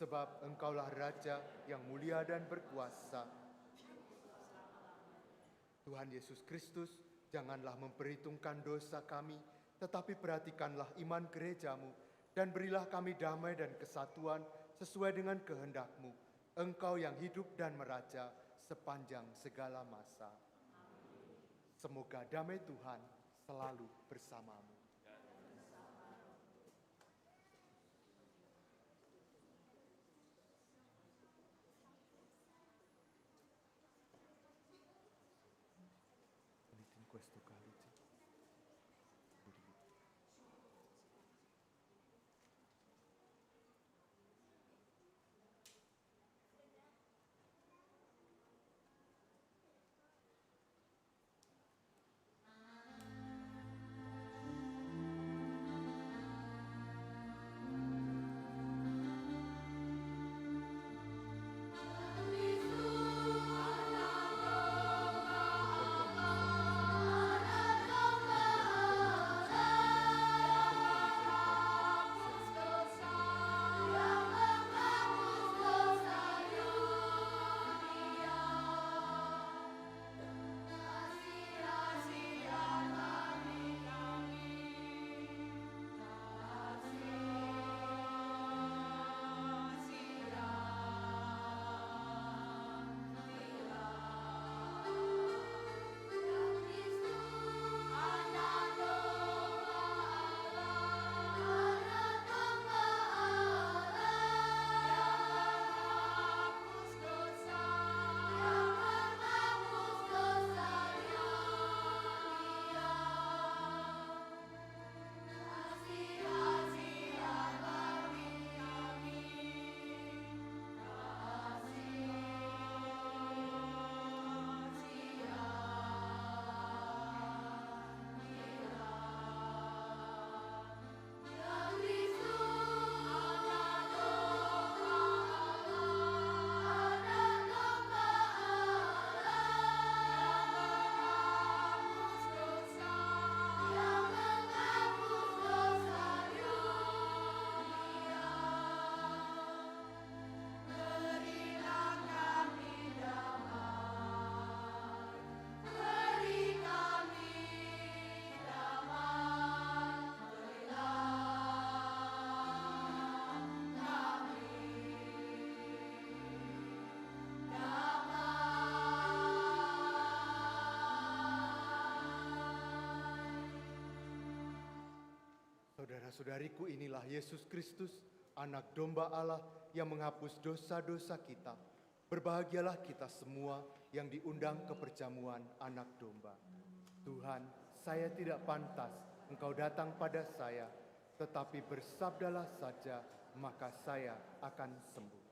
Sebab Engkaulah Raja yang mulia dan berkuasa. Tuhan Yesus Kristus, janganlah memperhitungkan dosa kami, tetapi perhatikanlah iman gereja-Mu, dan berilah kami damai dan kesatuan sesuai dengan kehendak-Mu. Engkau yang hidup dan meraja sepanjang segala masa. Semoga damai Tuhan selalu bersamamu. Questo calice. Saudara-saudariku, inilah Yesus Kristus, anak domba Allah yang menghapus dosa-dosa kita. Berbahagialah kita semua yang diundang ke perjamuan anak domba. Tuhan, saya tidak pantas Engkau datang pada saya, tetapi bersabdalah saja, maka saya akan sembuh.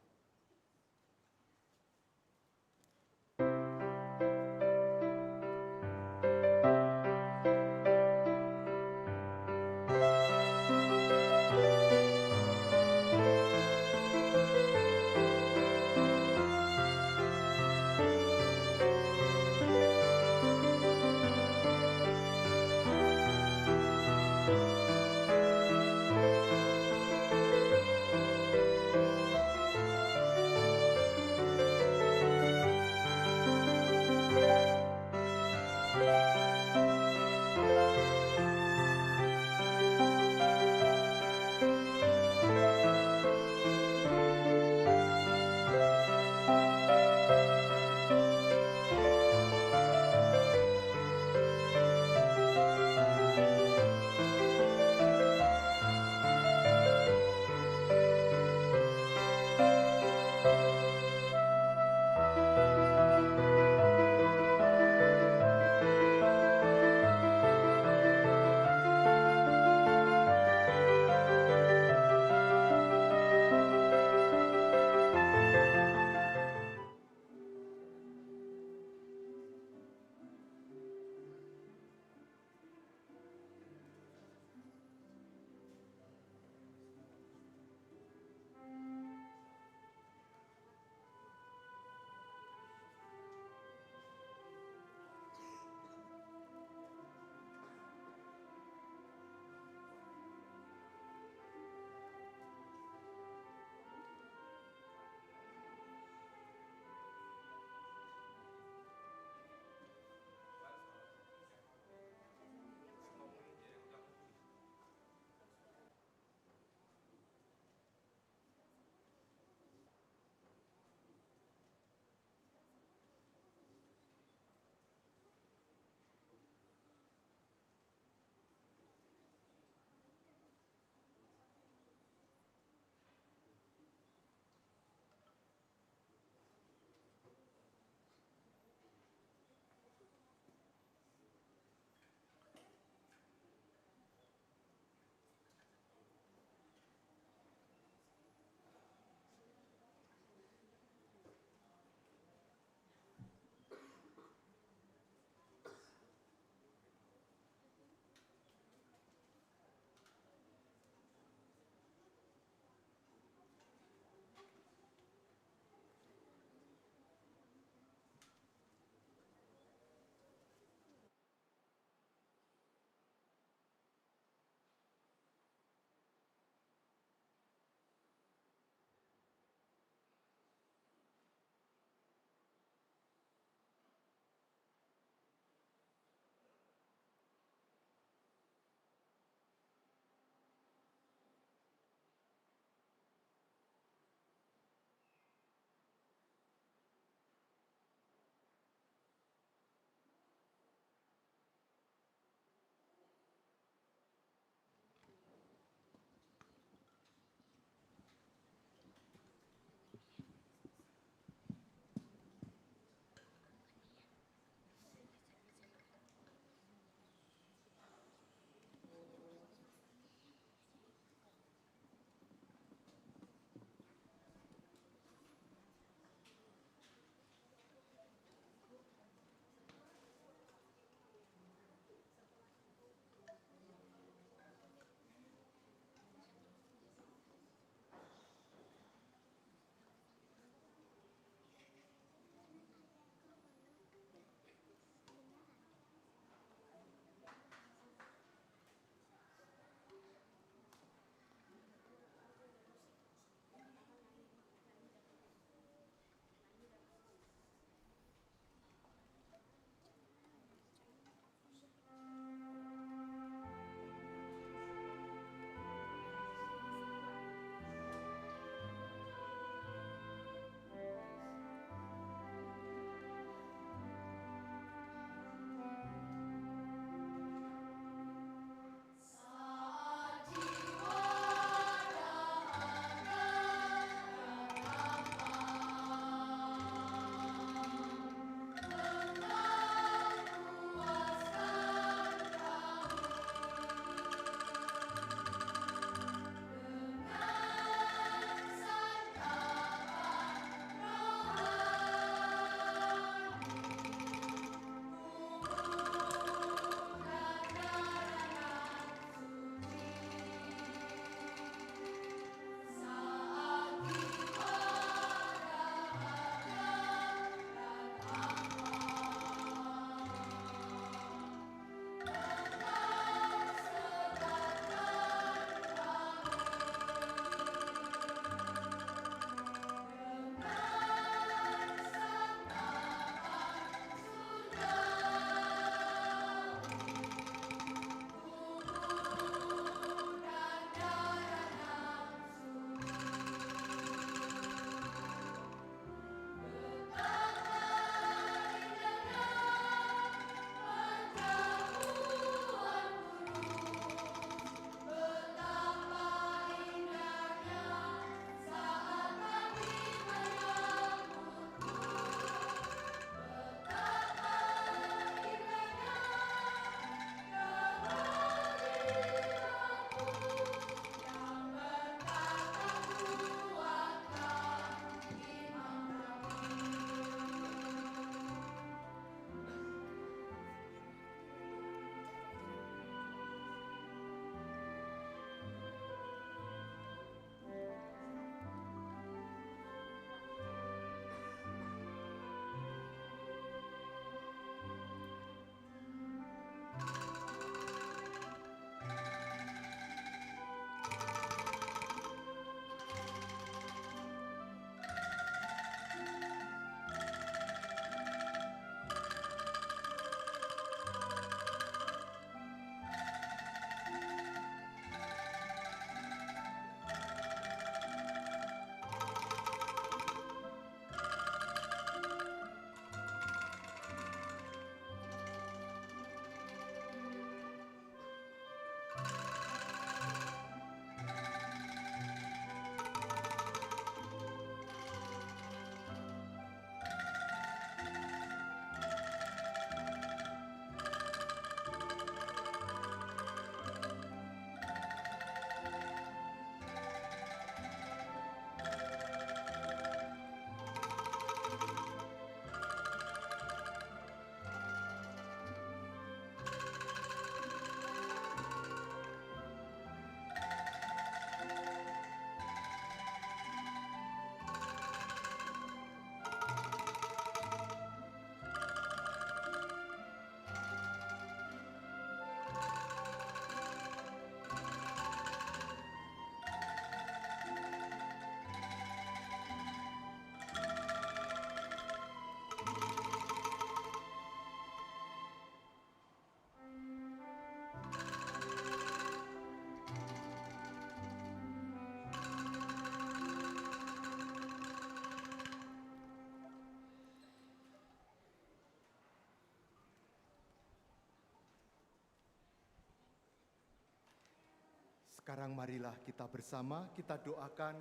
Sekarang marilah kita bersama kita doakan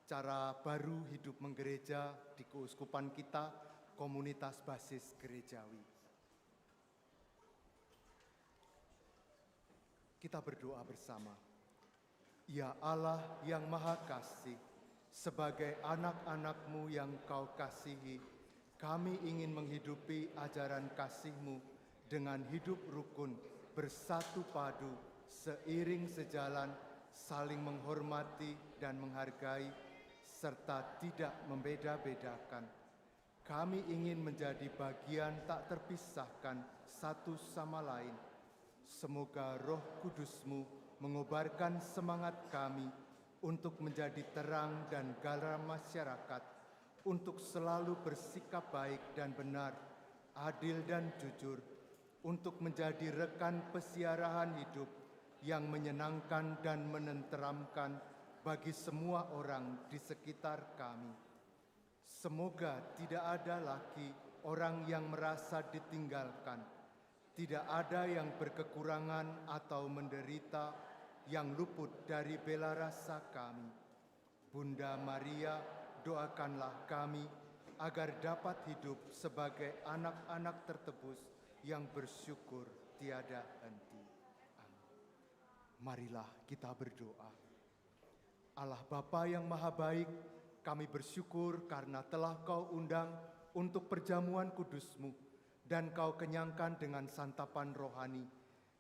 cara baru hidup menggereja di keuskupan kita, komunitas basis gerejawi. Kita berdoa bersama. Ya Allah yang Maha Kasih, sebagai anak-anak-Mu yang Kau kasihi, kami ingin menghidupi ajaran kasih-Mu dengan hidup rukun, bersatu padu, seiring sejalan, saling menghormati dan menghargai, serta tidak membeda-bedakan. Kami ingin menjadi bagian tak terpisahkan satu sama lain. Semoga Roh Kudus-Mu mengobarkan semangat kami untuk menjadi terang dan garam masyarakat, untuk selalu bersikap baik dan benar, adil dan jujur, untuk menjadi rekan pesiarahan hidup yang menyenangkan dan menenteramkan bagi semua orang di sekitar kami. Semoga tidak ada lagi orang yang merasa ditinggalkan, tidak ada yang berkekurangan atau menderita yang luput dari bela rasa kami. Bunda Maria, doakanlah kami agar dapat hidup sebagai anak-anak tertebus yang bersyukur tiada henti. Amin. Marilah kita berdoa. Allah Bapa yang Maha Baik, kami bersyukur karena telah Kau undang untuk perjamuan kudus-Mu dan Kau kenyangkan dengan santapan rohani.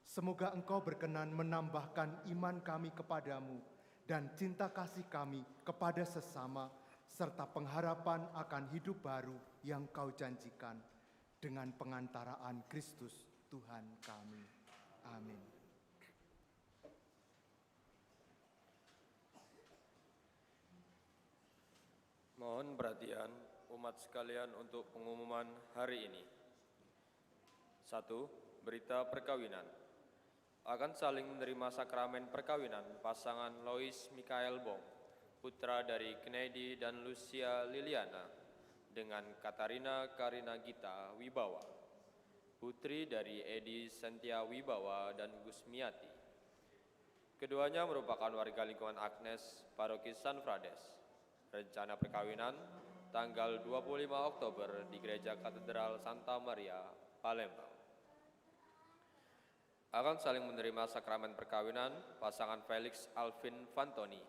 Semoga Engkau berkenan menambahkan iman kami kepadamu dan cinta kasih kami kepada sesama, serta pengharapan akan hidup baru yang Kau janjikan dengan pengantaraan Kristus Tuhan kami. Amin. Mohon perhatian umat sekalian untuk pengumuman hari ini. 1. Berita perkawinan. Akan saling menerima sakramen perkawinan pasangan Lois Mikael Bong, putra dari Kennedy dan Lucia Liliana, dengan Katarina Karina Gita Wibawa, putri dari Edi Sentia Wibawa dan Gusmiati. Keduanya merupakan warga lingkungan Agnes, Paroki San Frades. Rencana perkawinan tanggal 25 Oktober di Gereja Katedral Santa Maria, Palembang. Akan saling menerima sakramen perkawinan pasangan Felix Alvin Fantoni,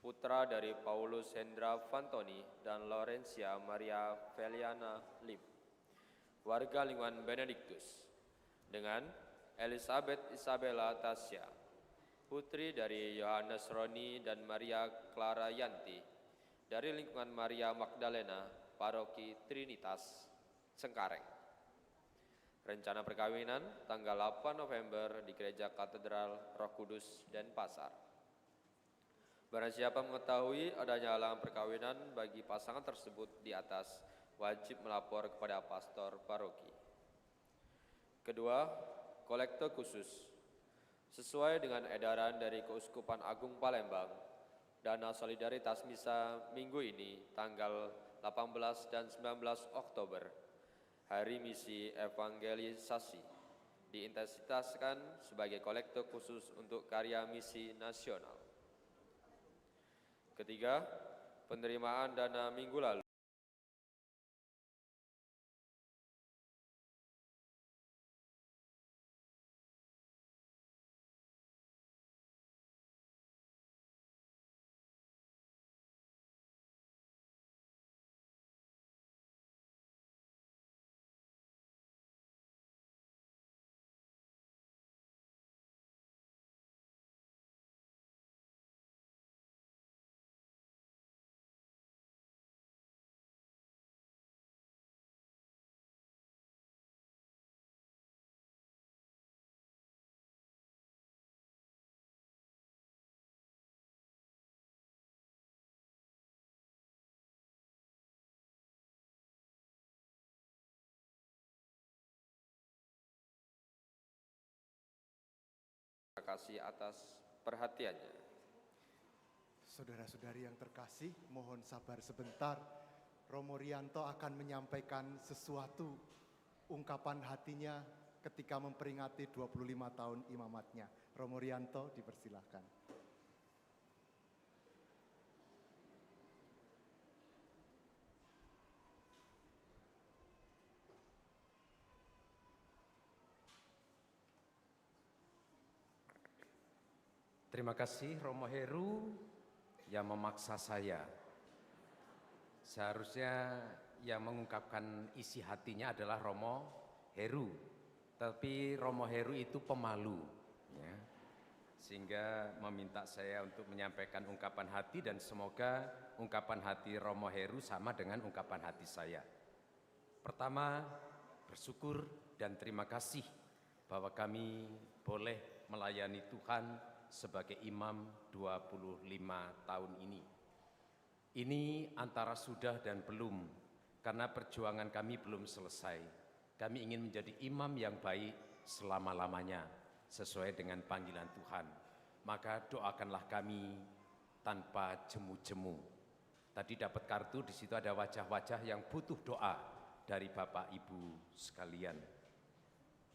putra dari Paulus Hendra Fantoni dan Laurencia Maria Feliana Lim, warga lingkungan Benediktus, dengan Elizabeth Isabella Tasya, putri dari Yohanes Roni dan Maria Clara Yanti, dari lingkungan Maria Magdalena, Paroki Trinitas, Cengkareng. Rencana perkawinan tanggal 8 November di Gereja Katedral Roh Kudus, Denpasar. Barang siapa mengetahui adanya halangan perkawinan bagi pasangan tersebut di atas, wajib melapor kepada pastor paroki. Kedua, kolekte khusus. Sesuai dengan edaran dari Keuskupan Agung Palembang, dana solidaritas misa minggu ini tanggal 18 dan 19 Oktober, Hari Misi Evangelisasi, diintensitaskan sebagai kolekte khusus untuk karya misi nasional. Ketiga, penerimaan dana minggu lalu kasih atas perhatiannya. Saudara-saudari yang terkasih, mohon sabar sebentar. Romo Rianto akan menyampaikan sesuatu ungkapan hatinya ketika memperingati 25 tahun imamatnya. Romo Rianto, dipersilahkan. Terima kasih Romo Heru yang memaksa saya. Seharusnya yang mengungkapkan isi hatinya adalah Romo Heru, tapi Romo Heru itu pemalu, ya. Sehingga meminta saya untuk menyampaikan ungkapan hati, dan semoga ungkapan hati Romo Heru sama dengan ungkapan hati saya. Pertama, bersyukur dan terima kasih bahwa kami boleh melayani Tuhan sebagai imam 25 tahun ini. Ini antara sudah dan belum, karena perjuangan kami belum selesai. Kami ingin menjadi imam yang baik selama-lamanya, sesuai dengan panggilan Tuhan. Maka doakanlah kami tanpa jemu-jemu. Tadi dapat kartu, di situ ada wajah-wajah yang butuh doa dari Bapak Ibu sekalian.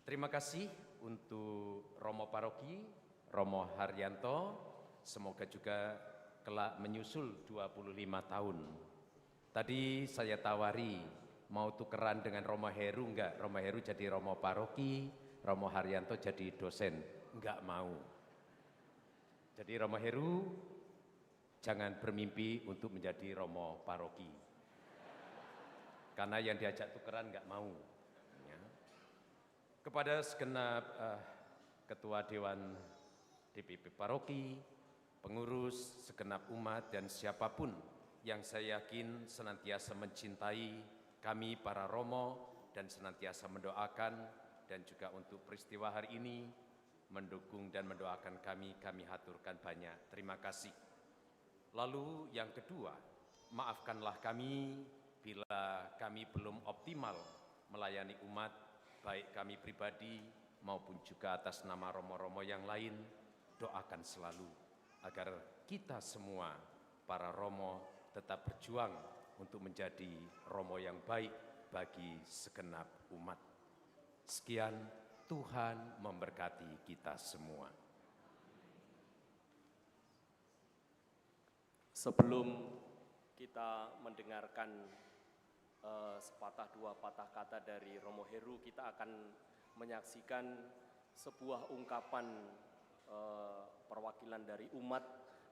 Terima kasih untuk Romo Paroki, Romo Haryanto, semoga juga kelak menyusul 25 tahun. Tadi saya tawari, mau tukeran dengan Romo Heru enggak? Romo Heru jadi Romo Paroki, Romo Haryanto jadi dosen. Enggak mau. Jadi Romo Heru, jangan bermimpi untuk menjadi Romo Paroki. Karena yang diajak tukeran enggak mau. Ya. Kepada segenap Ketua Dewan DPP Paroki, pengurus, segenap umat, dan siapapun yang saya yakin senantiasa mencintai kami para Romo dan senantiasa mendoakan, dan juga untuk peristiwa hari ini mendukung dan mendoakan kami haturkan banyak terima kasih. Lalu yang kedua, maafkanlah kami bila kami belum optimal melayani umat, baik kami pribadi maupun juga atas nama Romo-Romo yang lain. Doakan selalu agar kita semua para Romo tetap berjuang untuk menjadi Romo yang baik bagi segenap umat. Sekian, Tuhan memberkati kita semua. Sebelum kita mendengarkan sepatah dua patah kata dari Romo Heru, kita akan menyaksikan sebuah ungkapan perwakilan dari umat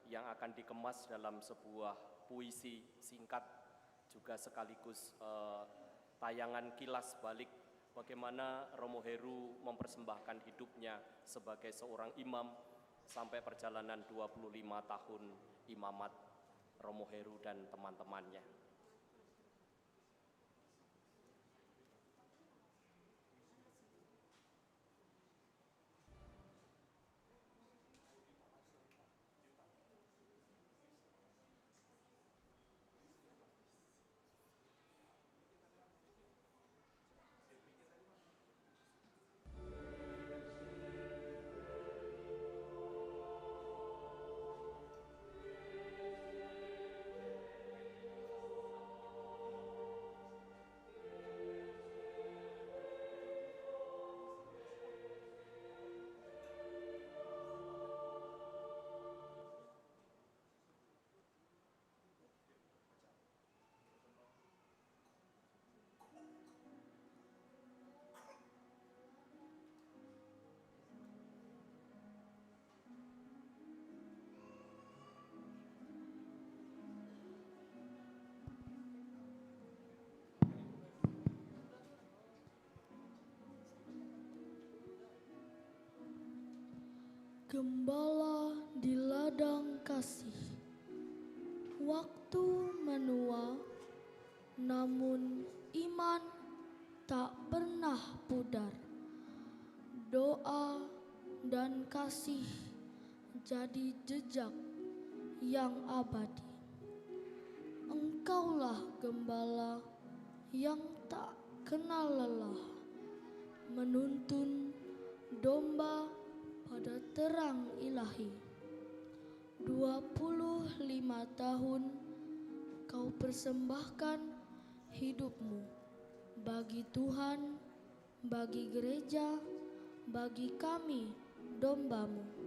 yang akan dikemas dalam sebuah puisi singkat, juga sekaligus tayangan kilas balik bagaimana Romo Heru mempersembahkan hidupnya sebagai seorang imam sampai perjalanan 25 tahun imamat Romo Heru dan teman-temannya. Gembala di ladang kasih, waktu menua, namun iman tak pernah pudar. Doa dan kasih jadi jejak yang abadi. Engkaulah gembala yang tak kenal lelah, menuntun domba pada terang ilahi. 25 tahun kau persembahkan hidupmu bagi Tuhan, bagi gereja, bagi kami dombamu.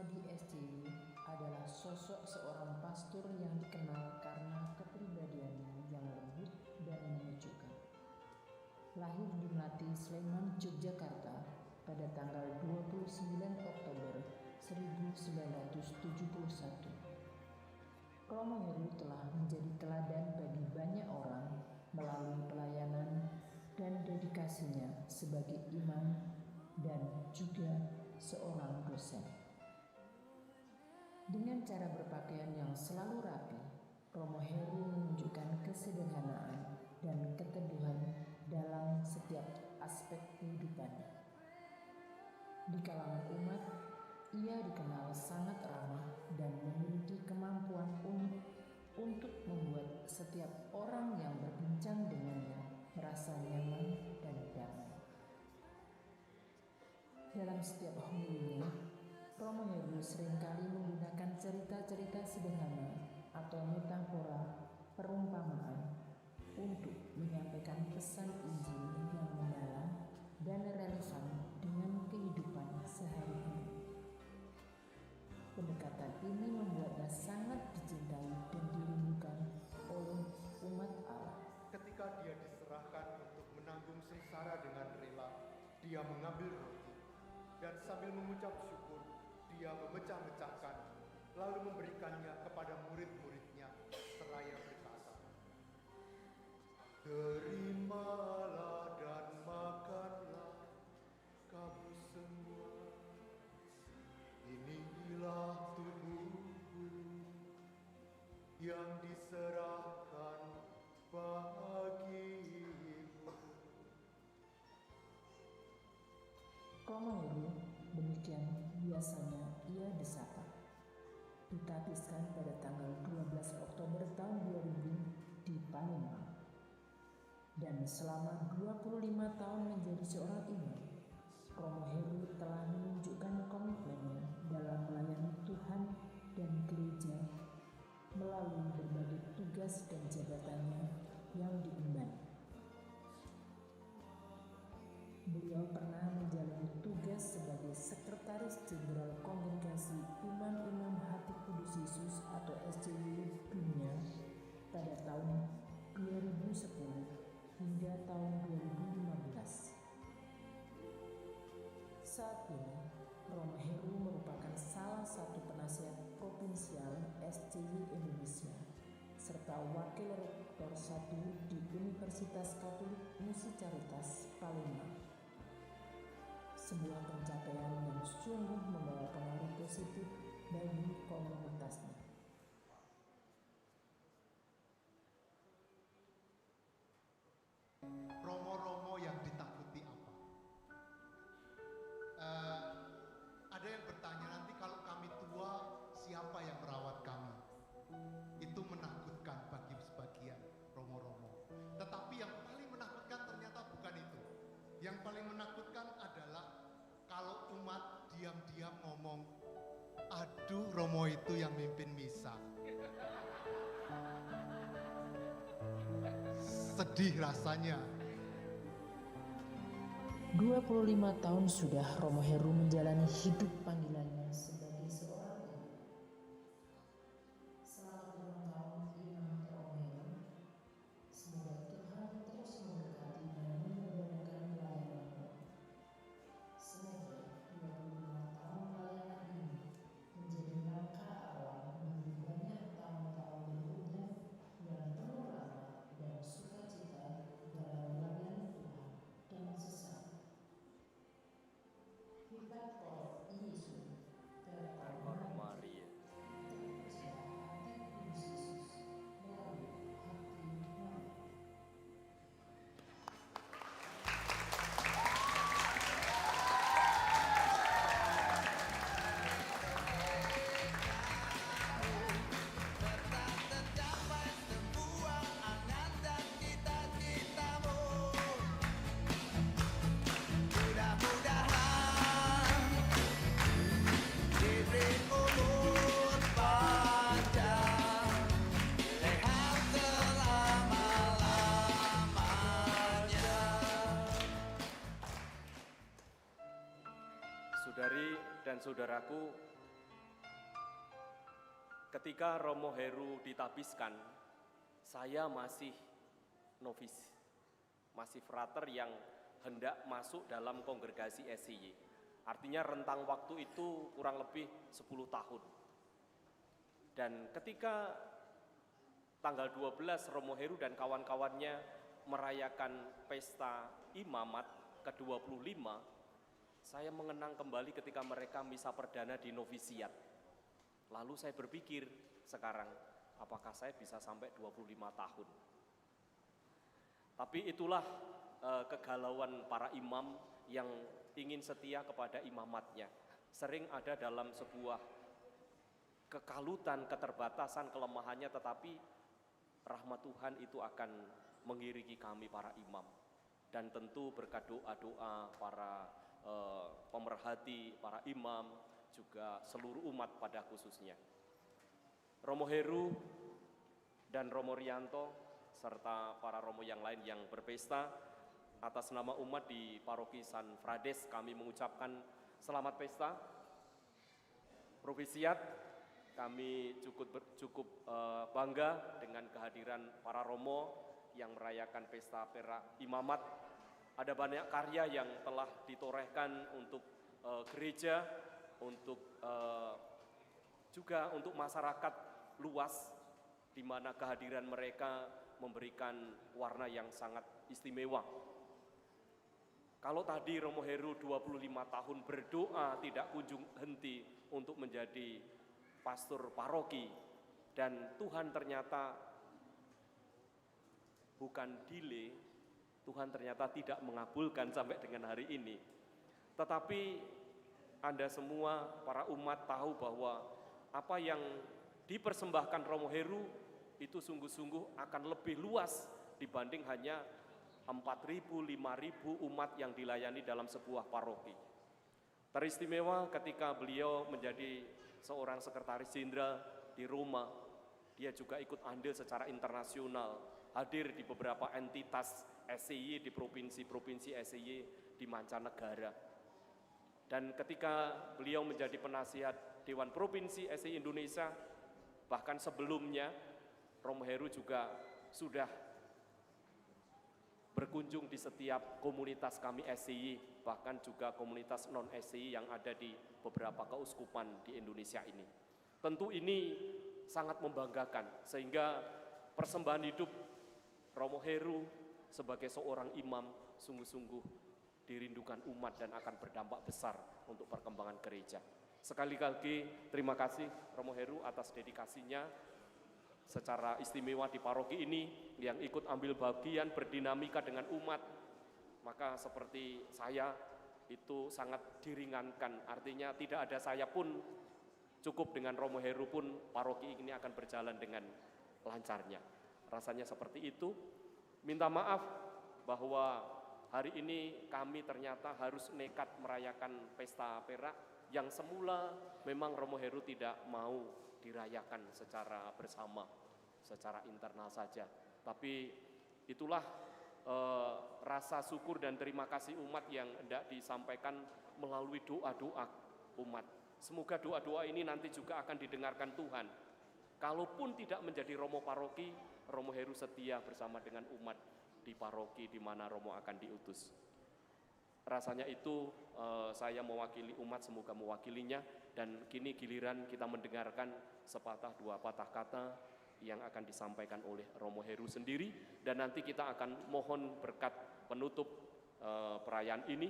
Hadi SCY adalah sosok seorang pastor yang dikenal karena kepribadiannya yang lembut dan menyejukkan. Lahir di Melati, Sleman, Yogyakarta pada tanggal 29 Oktober 1971. Romo Heru telah menjadi teladan bagi banyak orang melalui pelayanan dan dedikasinya sebagai imam dan juga seorang dosen. Dengan cara berpakaian yang selalu rapi, Romo Heru menunjukkan kesederhanaan dan keteduhan dalam setiap aspek kehidupannya. Di kalangan umat, ia dikenal sangat ramah dan memiliki kemampuan unik untuk membuat setiap orang yang berbincang dengannya merasa nyaman dan damai. Dalam setiap homilinya, Romo Heru seringkali menggunakan cerita-cerita sederhana atau metafora perumpamaan untuk menyampaikan pesan Injil yang mendalam dan relevan dengan kehidupan sehari-hari. Pendekatan ini membuatnya sangat dicintai dan dirindukan oleh umat Allah. Ketika dia diserahkan untuk menanggung sengsara dengan rela, dia mengambil roti dan sambil mengucap syukur, dia memecah-mecahkan, lalu memberikannya kepada murid-muridnya seraya berkata, "Terimalah dan makanlah kamu semua. Inilah tubuhku yang diserahkan bagimu." Romo Heru demikian biasanya ia disapa. Ditabiskan pada tanggal 12 Oktober tahun 2000 di Palembang. Dan selama 25 tahun menjadi seorang imam, Romo Heru telah menunjukkan komitmennya dalam melayani Tuhan dan gereja melalui berbagai tugas dan jabatannya yang diemban. Beliau pernah menjalani tugas sebagai Sekretaris Jenderal Kongregasi Imam-Imam Hati Kudus Yesus atau SCY Dunia pada tahun 2010 hingga tahun 2015. Saat ini, Romo Heru merupakan salah satu penasihat provinsial SCY Indonesia serta Wakil Rektor 1 di Universitas Katolik Musi Caritas Palembang. Sebuah pencapaian yang sungguh membawa pengaruh positif bagi komunitasnya. Romo-romo yang ditakuti apa? Ada yang bertanya, nanti kalau kami tua, siapa yang merawat kami? Itu menakutkan bagi sebagian romo-romo. Tetapi yang paling menakutkan ternyata bukan itu. Yang paling menakutkan adalah kalau umat diam-diam ngomong, "Aduh, romo itu yang mimpin misa." Sedih rasanya. 25 tahun sudah Romo Heru menjalani hidup panggilannya sebagai seorang imam. Selamat ulang tahun Imam Romo Heru. Semoga Tuhan terus memberkati dan memudahkan pelayananmu. Semoga 25 tahun pelayanan ini menjadi langkah awal bagi banyak tahun-tahun berikutnya yang penuh rahmat dan sukacita dalam melayani Tuhan dan sesama. Vivat por Yesus, Almarhum Maria. Saudari dan saudaraku, ketika Romo Heru ditabiskan, saya masih novis, masih frater yang hendak masuk dalam kongregasi SIY. Artinya rentang waktu itu kurang lebih 10 tahun. Dan ketika tanggal 12 Romo Heru dan kawan-kawannya merayakan pesta imamat ke-25, saya mengenang kembali ketika mereka misa perdana di novisiat. Lalu saya berpikir sekarang, apakah saya bisa sampai 25 tahun? Tapi itulah kegalauan para imam yang ingin setia kepada imamatnya. Sering ada dalam sebuah kekalutan, keterbatasan, kelemahannya, tetapi rahmat Tuhan itu akan mengiringi kami para imam. Dan tentu berkat doa-doa para pemerhati, para imam, juga seluruh umat pada khususnya. Romo Heru dan Romo Rianto serta para romo yang lain yang berpesta, atas nama umat di Paroki San Frades kami mengucapkan selamat pesta. Novisiat, kami cukup bangga dengan kehadiran para romo yang merayakan pesta perak imamat. Ada banyak karya yang telah ditorehkan untuk gereja, untuk juga untuk masyarakat luas, di mana kehadiran mereka memberikan warna yang sangat istimewa. Kalau tadi Romo Heru 25 tahun berdoa tidak kunjung henti untuk menjadi pastor paroki, dan Tuhan ternyata bukan delay, Tuhan ternyata tidak mengabulkan sampai dengan hari ini. Tetapi Anda semua para umat tahu bahwa apa yang dipersembahkan Romo Heru itu sungguh-sungguh akan lebih luas dibanding hanya 4.000, 5.000 umat yang dilayani dalam sebuah paroki. Teristimewa ketika beliau menjadi seorang sekretaris jenderal di Roma, dia juga ikut andil secara internasional, hadir di beberapa entitas SIY di provinsi-provinsi SIY di mancanegara. Dan ketika beliau menjadi penasihat Dewan Provinsi SIY Indonesia, bahkan sebelumnya Romo Heru juga sudah berkunjung di setiap komunitas kami SIY, bahkan juga komunitas non-SIY yang ada di beberapa keuskupan di Indonesia ini. Tentu ini sangat membanggakan, sehingga persembahan hidup Romo Heru sebagai seorang imam sungguh-sungguh dirindukan umat dan akan berdampak besar untuk perkembangan gereja. Sekali lagi terima kasih Romo Heru atas dedikasinya secara istimewa di paroki ini, yang ikut ambil bagian berdinamika dengan umat. Maka seperti saya itu sangat diringankan, artinya tidak ada saya pun, cukup dengan Romo Heru pun paroki ini akan berjalan dengan lancarnya. Rasanya seperti itu. Minta maaf bahwa hari ini kami ternyata harus nekat merayakan pesta perak yang semula memang Romo Heru tidak mau dirayakan secara bersama, secara internal saja. Tapi itulah rasa syukur dan terima kasih umat yang hendak disampaikan melalui doa-doa umat. Semoga doa-doa ini nanti juga akan didengarkan Tuhan. Kalaupun tidak menjadi Romo paroki, Romo Heru setia bersama dengan umat di paroki di mana Romo akan diutus. Rasanya itu saya mewakili umat, semoga mewakilinya, dan kini giliran kita mendengarkan sepatah dua patah kata yang akan disampaikan oleh Romo Heru sendiri, dan nanti kita akan mohon berkat penutup perayaan ini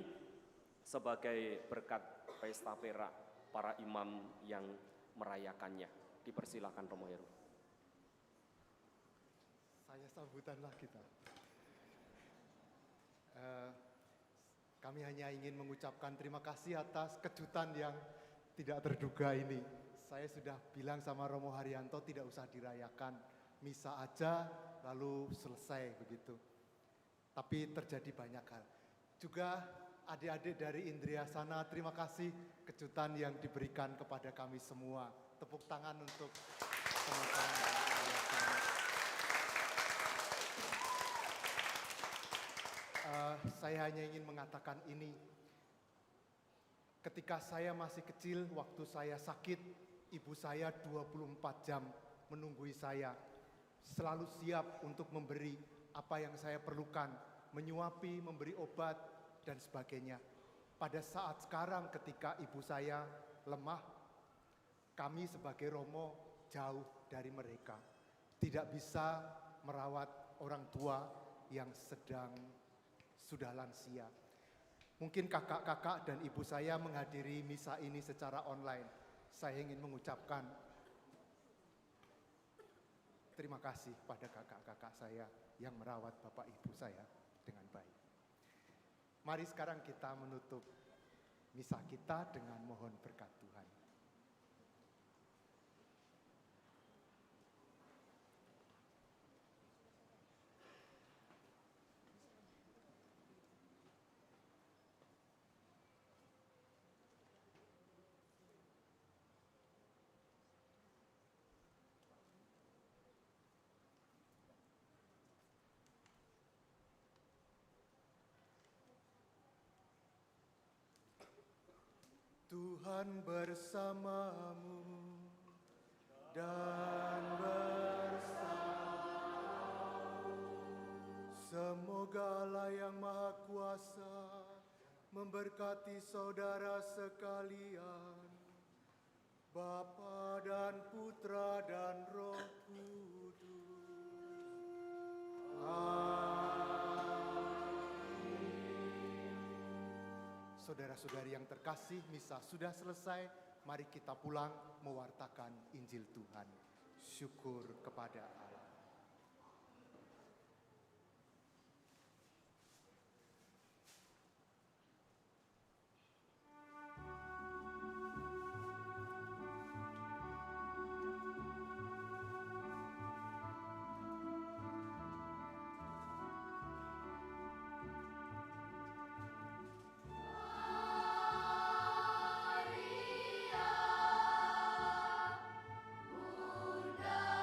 sebagai berkat pesta perak para imam yang merayakannya. Dipersilakan Romo Heru. Saya sambutanlah kita. Kami hanya ingin mengucapkan terima kasih atas kejutan yang tidak terduga ini. Saya sudah bilang sama Romo Haryanto tidak usah dirayakan, misa aja lalu selesai begitu. Tapi terjadi banyak hal. Juga adik-adik dari Indriasana, terima kasih kejutan yang diberikan kepada kami semua. Tepuk tangan untuk teman-teman Indriasana. Saya hanya ingin mengatakan ini, ketika saya masih kecil, waktu saya sakit, Ibu saya 24 jam menunggui saya, selalu siap untuk memberi apa yang saya perlukan, menyuapi, memberi obat, dan sebagainya. Pada saat sekarang ketika ibu saya lemah, kami sebagai Romo jauh dari mereka. Tidak bisa merawat orang tua yang sudah lansia. Mungkin kakak-kakak dan ibu saya menghadiri misa ini secara online. Saya ingin mengucapkan terima kasih pada kakak-kakak saya yang merawat bapak ibu saya dengan baik. Mari sekarang kita menutup misa kita dengan mohon berkat Tuhan. Tuhan bersamamu dan bersamamu. Semoga Allah yang Maha Kuasa memberkati saudara sekalian, Bapa dan Putra dan Roh Kudus. Saudara-saudari yang terkasih, misa sudah selesai. Mari kita pulang mewartakan Injil Tuhan. Syukur kepada Allah. Bunda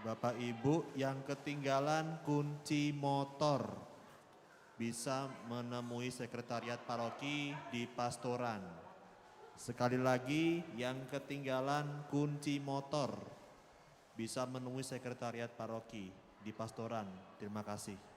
Bapak Ibu yang ketinggalan kunci motor bisa menemui sekretariat paroki di pastoran. Sekali lagi, yang ketinggalan kunci motor bisa menemui sekretariat paroki di pastoran. Terima kasih.